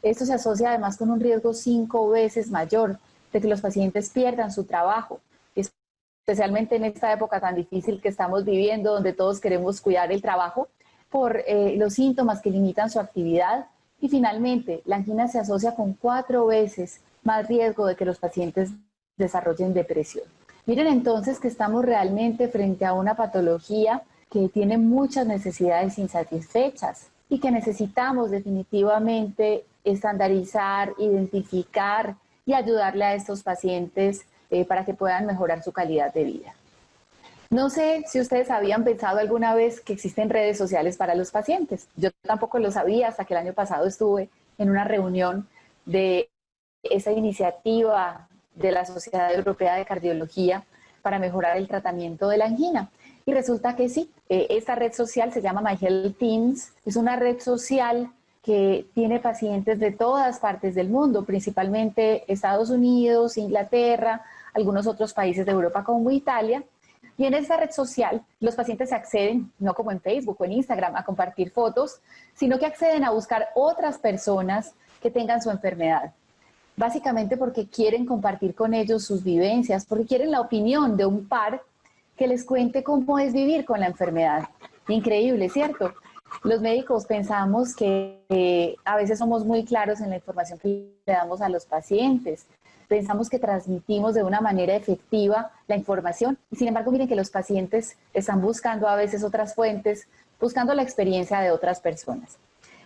Esto se asocia además con un riesgo 5 veces mayor de que los pacientes pierdan su trabajo, especialmente en esta época tan difícil que estamos viviendo, donde todos queremos cuidar el trabajo, por los síntomas que limitan su actividad. Y finalmente, la angina se asocia con 4 veces más riesgo de que los pacientes desarrollen depresión. Miren entonces que estamos realmente frente a una patología que tiene muchas necesidades insatisfechas y que necesitamos definitivamente estandarizar, identificar y ayudarle a estos pacientes para que puedan mejorar su calidad de vida. No sé si ustedes habían pensado alguna vez que existen redes sociales para los pacientes. Yo tampoco lo sabía hasta que el año pasado estuve en una reunión de esa iniciativa de la Sociedad Europea de Cardiología para mejorar el tratamiento de la angina. Y resulta que sí, esta red social se llama My Health Teams, es una red social que tiene pacientes de todas partes del mundo, principalmente Estados Unidos, Inglaterra, algunos otros países de Europa como Italia. Y en esta red social los pacientes acceden, no como en Facebook o en Instagram, a compartir fotos, sino que acceden a buscar otras personas que tengan su enfermedad. Básicamente porque quieren compartir con ellos sus vivencias, porque quieren la opinión de un par que les cuente cómo es vivir con la enfermedad. Increíble, ¿cierto? Los médicos pensamos que a veces somos muy claros en la información que le damos a los pacientes. Pensamos que transmitimos de una manera efectiva la información. Y sin embargo, miren que los pacientes están buscando a veces otras fuentes, buscando la experiencia de otras personas.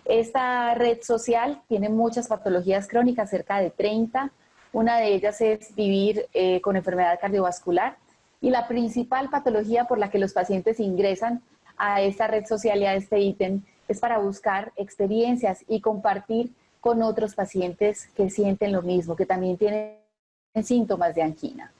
Esta red social tiene muchas patologías crónicas, cerca de 30. Una de ellas es vivir con enfermedad cardiovascular. Y la principal patología por la que los pacientes ingresan a esta red social y a este ítem es para buscar experiencias y compartir con otros pacientes que sienten lo mismo, que también tienen síntomas de angina.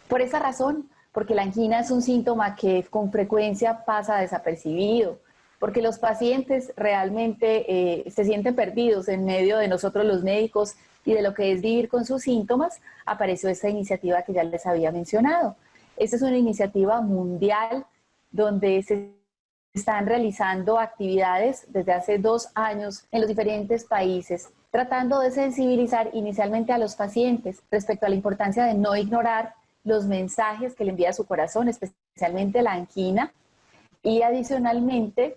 Por esa razón, porque la angina es un síntoma que con frecuencia pasa desapercibido, porque los pacientes realmente se sienten perdidos en medio de nosotros los médicos y de lo que es vivir con sus síntomas, apareció esta iniciativa que ya les había mencionado. Esta es una iniciativa mundial donde se están realizando actividades desde hace 2 años en los diferentes países, tratando de sensibilizar inicialmente a los pacientes respecto a la importancia de no ignorar los mensajes que le envía su corazón, especialmente la angina, y adicionalmente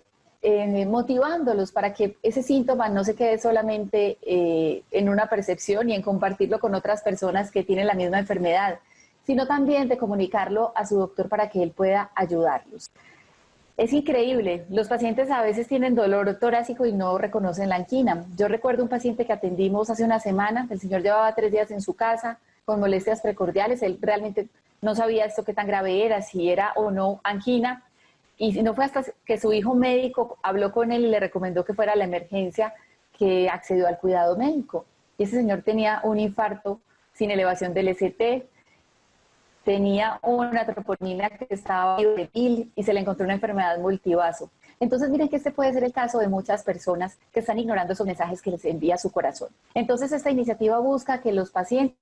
motivándolos para que ese síntoma no se quede solamente en una percepción y en compartirlo con otras personas que tienen la misma enfermedad, sino también de comunicarlo a su doctor para que él pueda ayudarlos. Es increíble, los pacientes a veces tienen dolor torácico y no reconocen la angina. Yo recuerdo un paciente que atendimos hace una semana, el señor llevaba 3 días en su casa con molestias precordiales, él realmente no sabía esto qué tan grave era, si era o no angina, y no fue hasta que su hijo médico habló con él y le recomendó que fuera a la emergencia que accedió al cuidado médico. Y ese señor tenía un infarto sin elevación del ST, tenía una troponina que estaba débil y se le encontró una enfermedad multivaso. Entonces miren que este puede ser el caso de muchas personas que están ignorando esos mensajes que les envía su corazón. Entonces esta iniciativa busca que los pacientes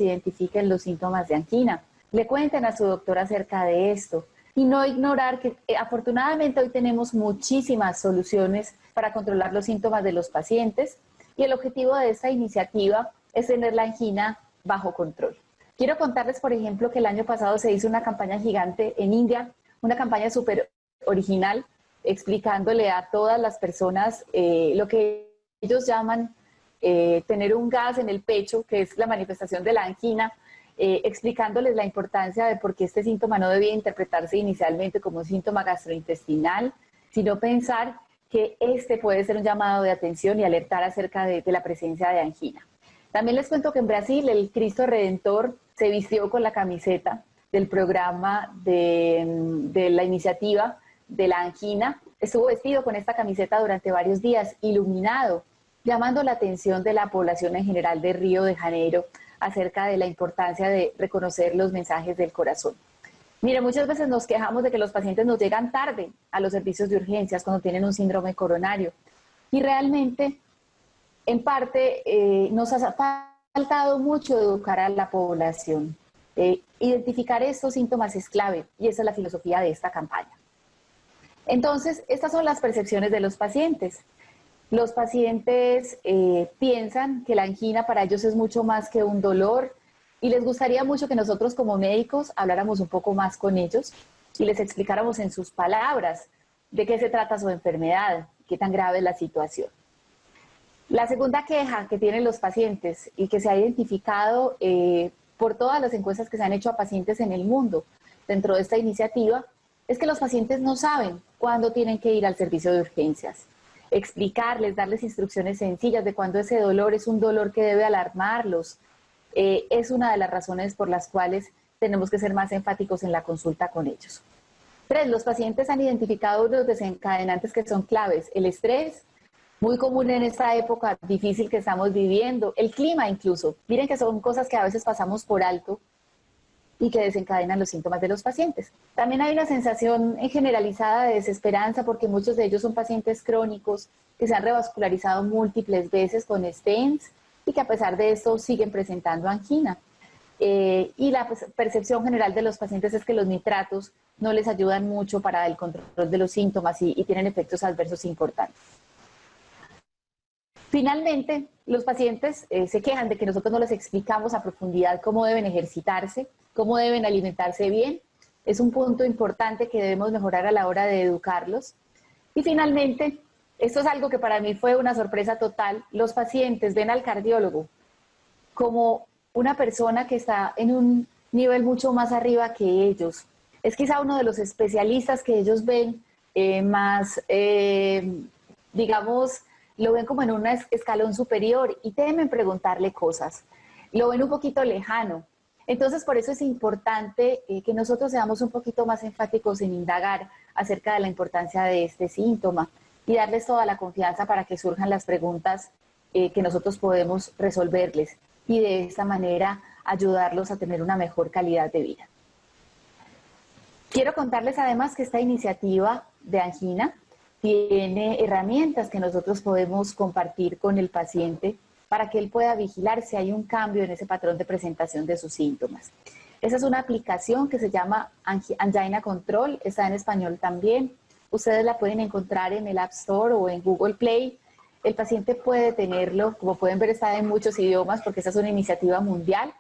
identifiquen los síntomas de angina, le cuenten a su doctor acerca de esto y no ignorar que afortunadamente hoy tenemos muchísimas soluciones para controlar los síntomas de los pacientes y el objetivo de esta iniciativa es tener la angina bajo control. Quiero contarles, por ejemplo, que el año pasado se hizo una campaña gigante en India, una campaña súper original, explicándole a todas las personas lo que ellos llaman tener un gas en el pecho, que es la manifestación de la angina, explicándoles la importancia de por qué este síntoma no debía interpretarse inicialmente como un síntoma gastrointestinal, sino pensar que este puede ser un llamado de atención y alertar acerca de la presencia de angina. También les cuento que en Brasil el Cristo Redentor se vistió con la camiseta del programa de la iniciativa de la angina. Estuvo vestido con esta camiseta durante varios días, iluminado, llamando la atención de la población en general de Río de Janeiro acerca de la importancia de reconocer los mensajes del corazón. Mire, muchas veces nos quejamos de que los pacientes nos llegan tarde a los servicios de urgencias cuando tienen un síndrome coronario. Y realmente, en parte, nos ha faltado mucho educar a la población. Identificar estos síntomas es clave y esa es la filosofía de esta campaña. Entonces, estas son las percepciones de los pacientes. Los pacientes piensan que la angina para ellos es mucho más que un dolor y les gustaría mucho que nosotros como médicos habláramos un poco más con ellos y les explicáramos en sus palabras de qué se trata su enfermedad, qué tan grave es la situación. La segunda queja que tienen los pacientes y que se ha identificado por todas las encuestas que se han hecho a pacientes en el mundo dentro de esta iniciativa es que los pacientes no saben cuándo tienen que ir al servicio de urgencias. Explicarles, darles instrucciones sencillas de cuándo ese dolor es un dolor que debe alarmarlos, es una de las razones por las cuales tenemos que ser más enfáticos en la consulta con ellos. 3. Los pacientes han identificado unos desencadenantes que son claves. El estrés, muy común en esta época difícil que estamos viviendo. El clima incluso. Miren que son cosas que a veces pasamos por alto y que desencadenan los síntomas de los pacientes. También hay una sensación generalizada de desesperanza porque muchos de ellos son pacientes crónicos que se han revascularizado múltiples veces con stents y que a pesar de esto siguen presentando angina. Y la percepción general de los pacientes es que los nitratos no les ayudan mucho para el control de los síntomas y tienen efectos adversos importantes. Finalmente, los pacientes se quejan de que nosotros no les explicamos a profundidad cómo deben ejercitarse, cómo deben alimentarse bien. Es un punto importante que debemos mejorar a la hora de educarlos. Y finalmente, esto es algo que para mí fue una sorpresa total, los pacientes ven al cardiólogo como una persona que está en un nivel mucho más arriba que ellos. Es quizá uno de los especialistas que ellos ven más, digamos, lo ven como en un escalón superior y temen preguntarle cosas. Lo ven un poquito lejano. Entonces, por eso es importante que nosotros seamos un poquito más enfáticos en indagar acerca de la importancia de este síntoma y darles toda la confianza para que surjan las preguntas que nosotros podemos resolverles y de esta manera ayudarlos a tener una mejor calidad de vida. Quiero contarles además que esta iniciativa de angina tiene herramientas que nosotros podemos compartir con el paciente para que él pueda vigilar si hay un cambio en ese patrón de presentación de sus síntomas. Esa es una aplicación que se llama Angina Control, está en español también. Ustedes la pueden encontrar en el App Store o en Google Play. El paciente puede tenerlo, como pueden ver está en muchos idiomas porque esta es una iniciativa mundial.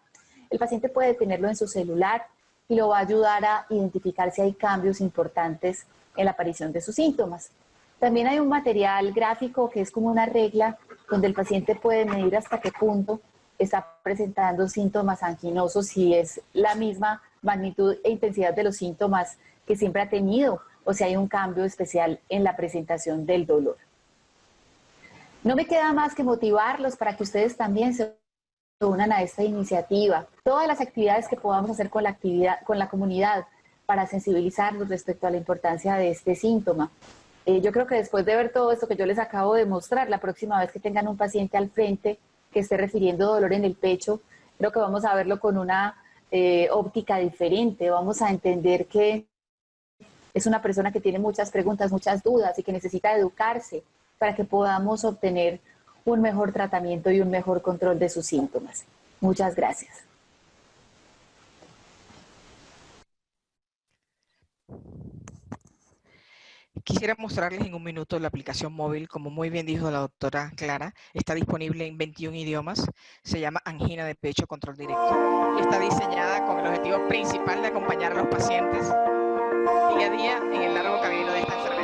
El paciente puede tenerlo en su celular y lo va a ayudar a identificar si hay cambios importantes en la aparición de sus síntomas. También hay un material gráfico que es como una regla donde el paciente puede medir hasta qué punto está presentando síntomas anginosos, si es la misma magnitud e intensidad de los síntomas que siempre ha tenido o si hay un cambio especial en la presentación del dolor. No me queda más que motivarlos para que ustedes también se unan a esta iniciativa. Todas las actividades que podamos hacer con la comunidad para sensibilizarlos respecto a la importancia de este síntoma. Yo creo que después de ver todo esto que yo les acabo de mostrar, la próxima vez que tengan un paciente al frente que esté refiriendo dolor en el pecho, creo que vamos a verlo con una óptica diferente. Vamos a entender que es una persona que tiene muchas preguntas, muchas dudas y que necesita educarse para que podamos obtener un mejor tratamiento y un mejor control de sus síntomas. Muchas gracias. Quisiera mostrarles en un minuto la aplicación móvil, como muy bien dijo la doctora Clara, está disponible en 21 idiomas, se llama Angina de Pecho Control Directo y está diseñada con el objetivo principal de acompañar a los pacientes día a día en el largo camino de esta enfermedad.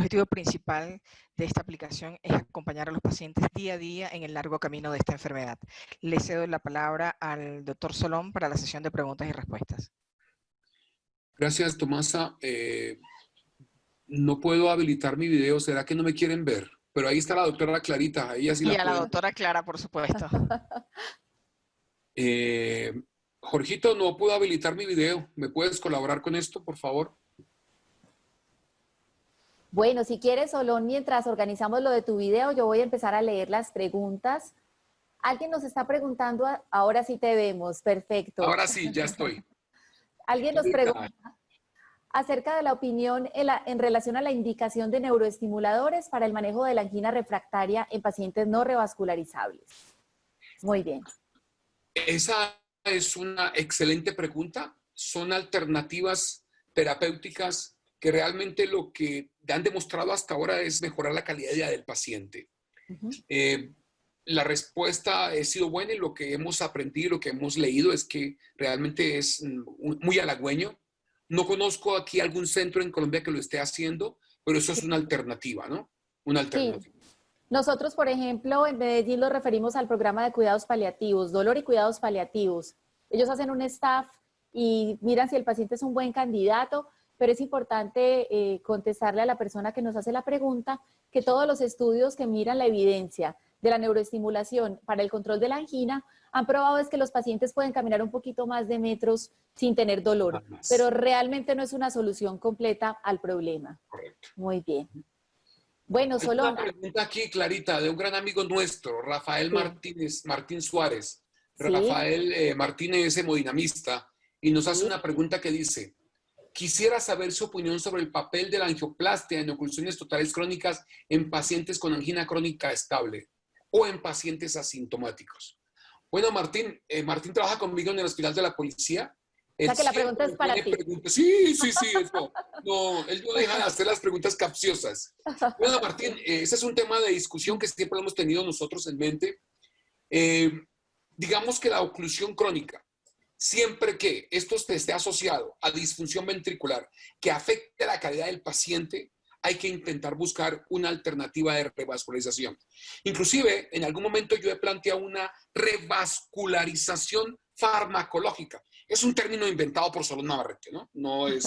objetivo principal de esta aplicación es acompañar a los pacientes día a día en el largo camino de esta enfermedad. Le cedo la palabra al doctor Solón para la sesión de preguntas y respuestas. Gracias, Tomasa. No puedo habilitar mi video. ¿Será que no me quieren ver? Pero ahí está la doctora Clarita. Ella sí Y la a la pueden- doctora Clara, por supuesto. Jorgito, no puedo habilitar mi video. ¿Me puedes colaborar con esto, por favor? Bueno, si quieres, Solón, mientras organizamos lo de tu video, yo voy a empezar a leer las preguntas. Alguien nos está preguntando, ahora sí te vemos, perfecto. Ahora sí, ya estoy. Alguien nos ¿Qué tal? pregunta acerca de la opinión en relación a la indicación de neuroestimuladores para el manejo de la angina refractaria en pacientes no revascularizables. Muy bien. Esa es una excelente pregunta. Son alternativas terapéuticas que realmente lo que han demostrado hasta ahora es mejorar la calidad de vida del paciente. Ujú. La respuesta ha sido buena y lo que hemos aprendido, lo que hemos leído es que realmente es muy halagüeño. No conozco aquí algún centro en Colombia que lo esté haciendo, pero eso es una alternativa, ¿no? Una alternativa. Nosotros, por ejemplo, en Medellín lo referimos al programa de cuidados paliativos, dolor y cuidados paliativos. Ellos hacen un staff y miran si el paciente es un buen candidato, pero es importante contestarle a la persona que nos hace la pregunta que todos los estudios que miran la evidencia de la neuroestimulación para el control de la angina han probado es que los pacientes pueden caminar un poquito más de metros sin tener dolor, Más. pero realmente no es una solución completa al problema. Correcto. Muy bien. Bueno, Hay solo... una pregunta aquí, Clarita, de un gran amigo nuestro, Rafael Sí. Martín Suárez. Sí. Rafael Martínez es hemodinamista y nos hace Sí. una pregunta que dice: quisiera saber su opinión sobre el papel de la angioplastia en oclusiones totales crónicas en pacientes con angina crónica estable o en pacientes asintomáticos. Bueno, Martín trabaja conmigo en el Hospital de la Policía. O sea que la pregunta es para ti. Sí, eso. No, él no deja de hacer las preguntas capciosas. Bueno, Martín, ese es un tema de discusión que siempre lo hemos tenido nosotros en mente. Digamos que la oclusión crónica, siempre que esto esté asociado a disfunción ventricular que afecte la calidad del paciente, hay que intentar buscar una alternativa de revascularización. Inclusive, en algún momento yo he planteado una revascularización farmacológica. Es un término inventado por Solón Navarrete, ¿no? No es,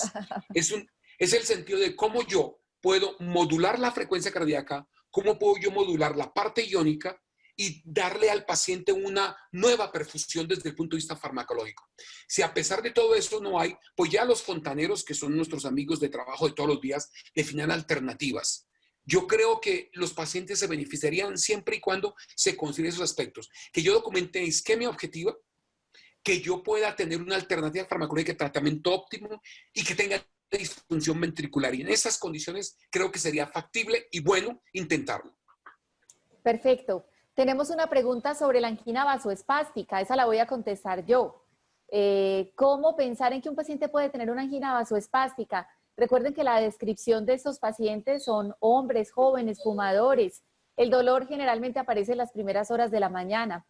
es el sentido de cómo yo puedo modular la frecuencia cardíaca, cómo puedo yo modular la parte iónica y darle al paciente una nueva perfusión desde el punto de vista farmacológico. Si a pesar de todo eso no hay, pues ya los fontaneros, que son nuestros amigos de trabajo de todos los días, definan alternativas. Yo creo que los pacientes se beneficiarían siempre y cuando se consideren esos aspectos. Que yo documente isquemia objetiva, que yo pueda tener una alternativa farmacológica de tratamiento óptimo y que tenga disfunción ventricular. Y en esas condiciones creo que sería factible y bueno intentarlo. Perfecto. Tenemos una pregunta sobre la angina vasoespástica. Esa la voy a contestar yo. ¿Cómo pensar en que un paciente puede tener una angina vasoespástica? Recuerden que la descripción de estos pacientes son hombres, jóvenes, fumadores. El dolor generalmente aparece en las primeras horas de la mañana.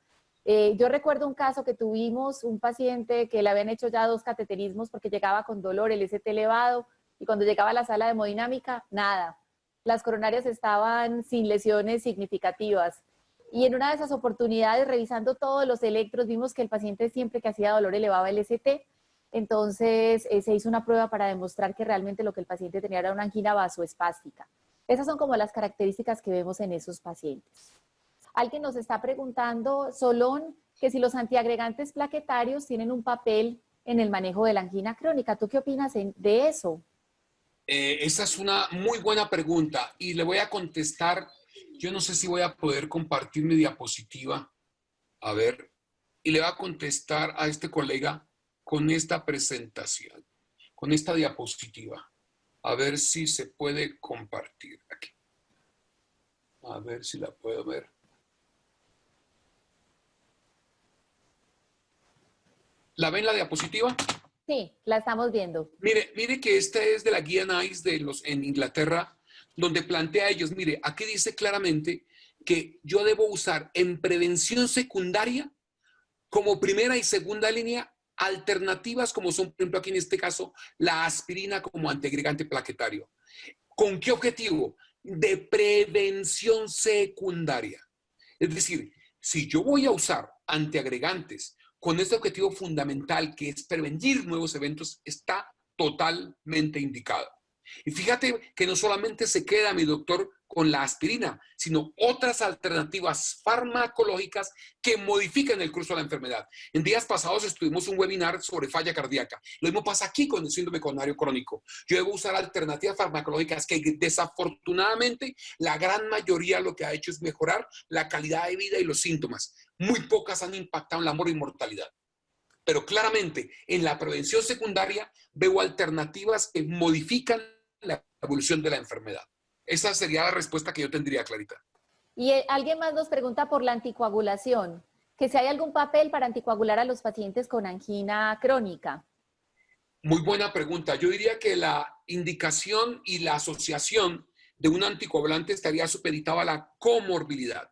Yo recuerdo un caso que tuvimos, un paciente que le habían hecho ya 2 cateterismos porque llegaba con dolor, el ST elevado, y cuando llegaba a la sala de hemodinámica, nada. Las coronarias estaban sin lesiones significativas. Y en una de esas oportunidades, revisando todos los electros, vimos que el paciente siempre que hacía dolor elevaba el ST. Entonces se hizo una prueba para demostrar que realmente lo que el paciente tenía era una angina vasoespástica. Esas son como las características que vemos en esos pacientes. Alguien nos está preguntando, Solón, que si los antiagregantes plaquetarios tienen un papel en el manejo de la angina crónica. ¿Tú qué opinas de eso? Esa es una muy buena pregunta y le voy a contestar. Yo no sé si voy a poder compartir mi diapositiva. A ver, y le voy a contestar a este colega con esta presentación, con esta diapositiva. A ver si se puede compartir aquí. A ver si la puedo ver. ¿La ven la diapositiva? Sí, la estamos viendo. Mire que esta es de la guía NICE en Inglaterra, donde plantea a ellos, mire, aquí dice claramente que yo debo usar en prevención secundaria como primera y segunda línea alternativas como son, por ejemplo, aquí en este caso, la aspirina como antiagregante plaquetario. ¿Con qué objetivo? De prevención secundaria. Es decir, si yo voy a usar antiagregantes con este objetivo fundamental que es prevenir nuevos eventos, está totalmente indicado. Y fíjate que no solamente se queda mi doctor con la aspirina, sino otras alternativas farmacológicas que modifican el curso de la enfermedad. En días pasados estuvimos un webinar sobre falla cardíaca. Lo mismo pasa aquí con el síndrome coronario crónico. Yo debo usar alternativas farmacológicas que desafortunadamente la gran mayoría lo que ha hecho es mejorar la calidad de vida y los síntomas. Muy pocas han impactado en la mortalidad. Pero claramente en la prevención secundaria veo alternativas que modifican la evolución de la enfermedad. Esa sería la respuesta que yo tendría, Clarita. Y alguien más nos pregunta por la anticoagulación, que si hay algún papel para anticoagular a los pacientes con angina crónica. Muy buena pregunta. Yo diría que la indicación y la asociación de un anticoagulante estaría supeditada a la comorbilidad.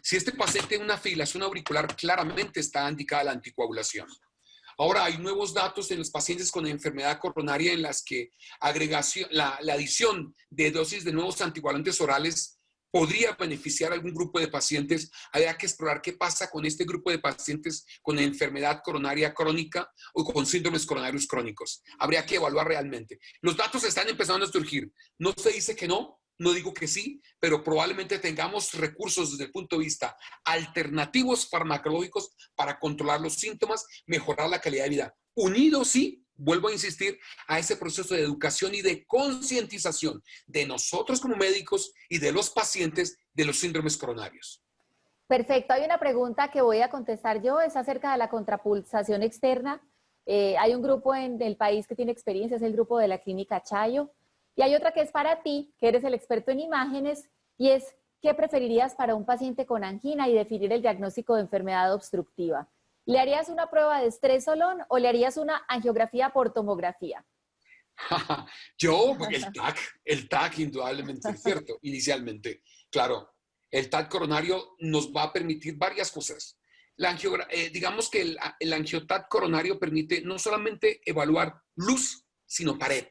Si este paciente tiene una fibrilación auricular, claramente está indicada la anticoagulación. Ahora, hay nuevos datos en los pacientes con enfermedad coronaria en las que la adición de dosis de nuevos anticoagulantes orales podría beneficiar a algún grupo de pacientes. Habría que explorar qué pasa con este grupo de pacientes con enfermedad coronaria crónica o con síndromes coronarios crónicos. Habría que evaluar realmente. Los datos están empezando a surgir. No se dice que no. No digo que sí, pero probablemente tengamos recursos desde el punto de vista alternativos farmacológicos para controlar los síntomas, mejorar la calidad de vida. Unido, sí, vuelvo a insistir, a ese proceso de educación y de concientización de nosotros como médicos y de los pacientes de los síndromes coronarios. Perfecto. Hay una pregunta que voy a contestar yo, es acerca de la contrapulsación externa. Hay un grupo en el país que tiene experiencia, es el grupo de la Clínica Chayo. Y hay otra que es para ti, que eres el experto en imágenes, y es, ¿qué preferirías para un paciente con angina y definir el diagnóstico de enfermedad obstructiva? ¿Le harías una prueba de estrés Solón o le harías una angiografía por tomografía? Yo, el TAC indudablemente es cierto, inicialmente. Claro, el TAC coronario nos va a permitir varias cosas. Digamos que el angioTAC coronario permite no solamente evaluar luz, sino pared.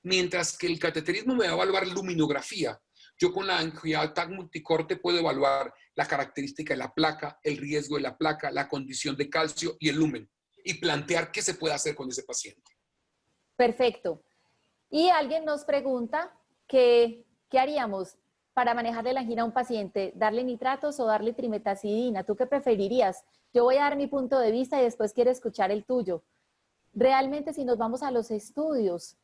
Mientras que el cateterismo me va a evaluar luminografía. Yo con la angioTAC multicorte puedo evaluar la característica de la placa, el riesgo de la placa, la condición de calcio y el lumen. Y plantear qué se puede hacer con ese paciente. Perfecto. Y alguien nos pregunta qué haríamos para manejarle la angina a un paciente, darle nitratos o darle trimetazidina. ¿Tú qué preferirías? Yo voy a dar mi punto de vista y después quiero escuchar el tuyo. Realmente, si nos vamos a los estudios,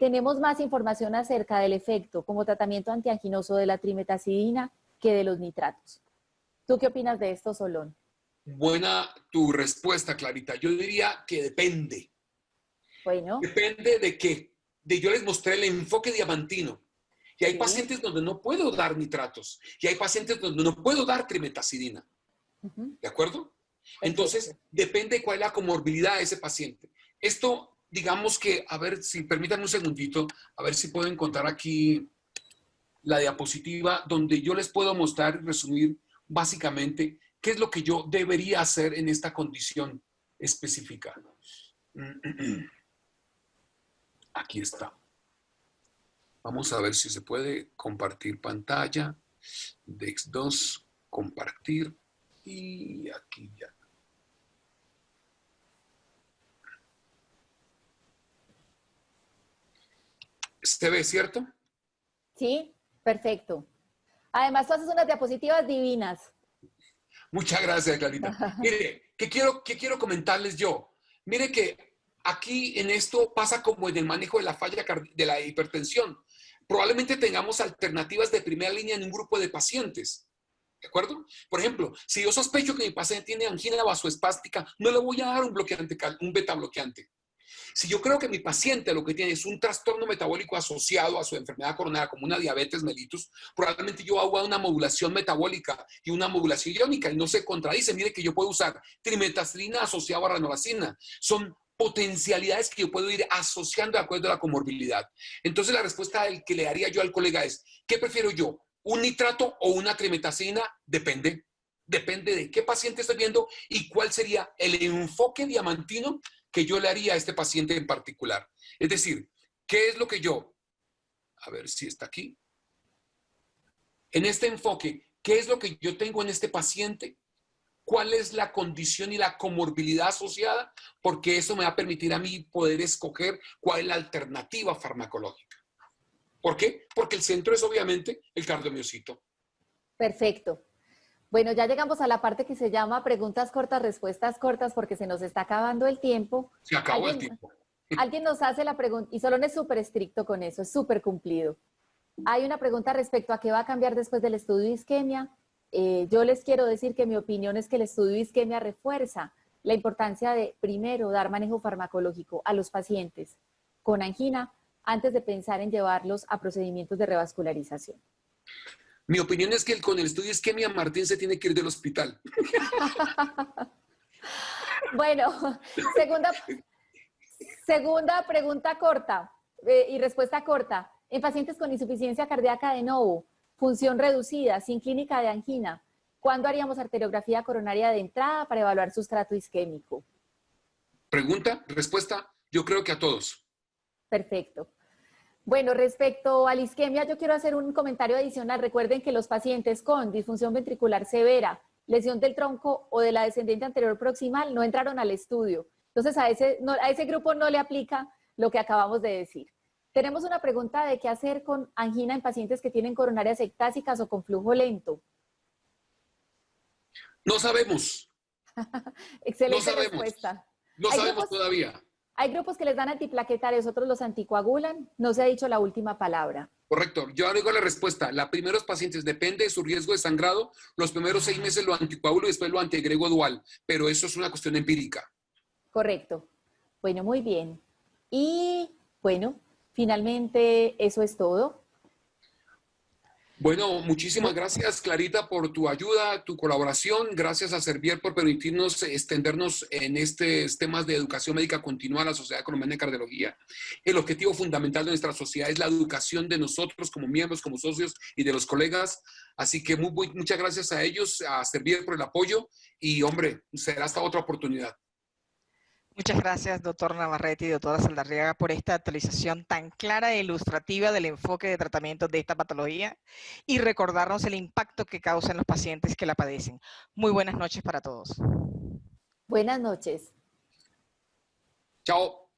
tenemos más información acerca del efecto como tratamiento antianginoso de la trimetazidina que de los nitratos. ¿Tú qué opinas de esto, Solón? Buena tu respuesta, Clarita. Yo diría que depende. Bueno. Depende de qué. Yo les mostré el enfoque diamantino. Y hay pacientes donde no puedo dar nitratos. Y hay pacientes donde no puedo dar trimetazidina. ¿De acuerdo? Entonces, depende de cuál es la comorbilidad de ese paciente. Esto... Digamos que, a ver si, permítanme un segundito, a ver si puedo encontrar aquí la diapositiva donde yo les puedo mostrar y resumir básicamente qué es lo que yo debería hacer en esta condición específica. Aquí está. Vamos a ver si se puede compartir pantalla. Dex2, compartir y aquí ya. ¿Se ve, cierto? Sí, perfecto. Además, tú haces unas diapositivas divinas. Muchas gracias, Clarita. Mire, ¿qué quiero comentarles yo? Mire que aquí en esto pasa como en el manejo de la falla de la hipertensión. Probablemente tengamos alternativas de primera línea en un grupo de pacientes. ¿De acuerdo? Por ejemplo, si yo sospecho que mi paciente tiene angina vasoespástica, no le voy a dar un beta bloqueante. Si yo creo que mi paciente lo que tiene es un trastorno metabólico asociado a su enfermedad coronaria, como una diabetes mellitus, probablemente yo hago una modulación metabólica y una modulación iónica y no se contradice. Mire que yo puedo usar trimetazidina asociado a ranolacina. Son potencialidades que yo puedo ir asociando de acuerdo a la comorbilidad. Entonces la respuesta que le daría yo al colega es, ¿qué prefiero yo? ¿Un nitrato o una trimetazidina? Depende. Depende de qué paciente estoy viendo y cuál sería el enfoque diamantino que yo le haría a este paciente en particular. Es decir, ¿qué es lo que yo a ver si está aquí. En este enfoque, ¿qué es lo que yo tengo en este paciente? ¿Cuál es la condición y la comorbilidad asociada? Porque eso me va a permitir a mí poder escoger cuál es la alternativa farmacológica. ¿Por qué? Porque el centro es obviamente el cardiomiocito. Perfecto. Bueno, ya llegamos a la parte que se llama preguntas cortas, respuestas cortas, porque se nos está acabando el tiempo. Se acabó el tiempo. Alguien nos hace la pregunta, y Solón es súper estricto con eso, es súper cumplido. Hay una pregunta respecto a qué va a cambiar después del estudio de isquemia. Yo les quiero decir que mi opinión es que el estudio de isquemia refuerza la importancia de, primero, dar manejo farmacológico a los pacientes con angina antes de pensar en llevarlos a procedimientos de revascularización. Mi opinión es que con el estudio de isquemia, Martín se tiene que ir del hospital. Bueno, segunda pregunta corta y respuesta corta. En pacientes con insuficiencia cardíaca de novo, función reducida, sin clínica de angina, ¿cuándo haríamos arteriografía coronaria de entrada para evaluar sustrato isquémico? Pregunta, respuesta, yo creo que a todos. Perfecto. Bueno, respecto a la isquemia, yo quiero hacer un comentario adicional. Recuerden que los pacientes con disfunción ventricular severa, lesión del tronco o de la descendente anterior proximal no entraron al estudio. Entonces, a ese grupo no le aplica lo que acabamos de decir. Tenemos una pregunta de qué hacer con angina en pacientes que tienen coronarias ectásicas o con flujo lento. No sabemos. Excelente no sabemos. Respuesta. No sabemos todavía. Hay grupos que les dan antiplaquetarios, otros los anticoagulan. No se ha dicho la última palabra. Correcto. Yo digo la respuesta. Los primeros pacientes, depende de su riesgo de sangrado, los primeros 6 meses lo anticoagulo y después lo antiagrego dual. Pero eso es una cuestión empírica. Correcto. Bueno, muy bien. Y bueno, finalmente eso es todo. Bueno, muchísimas gracias, Clarita, por tu ayuda, tu colaboración. Gracias a Servier por permitirnos extendernos en estos temas de educación médica continua a la Sociedad Colombiana de Cardiología. El objetivo fundamental de nuestra sociedad es la educación de nosotros como miembros, como socios y de los colegas. Así que muchas gracias a ellos, a Servier por el apoyo y, hombre, será hasta otra oportunidad. Muchas gracias, doctor Navarrete y doctora Saldarriaga, por esta actualización tan clara e ilustrativa del enfoque de tratamiento de esta patología y recordarnos el impacto que causa en los pacientes que la padecen. Muy buenas noches para todos. Buenas noches. Chao.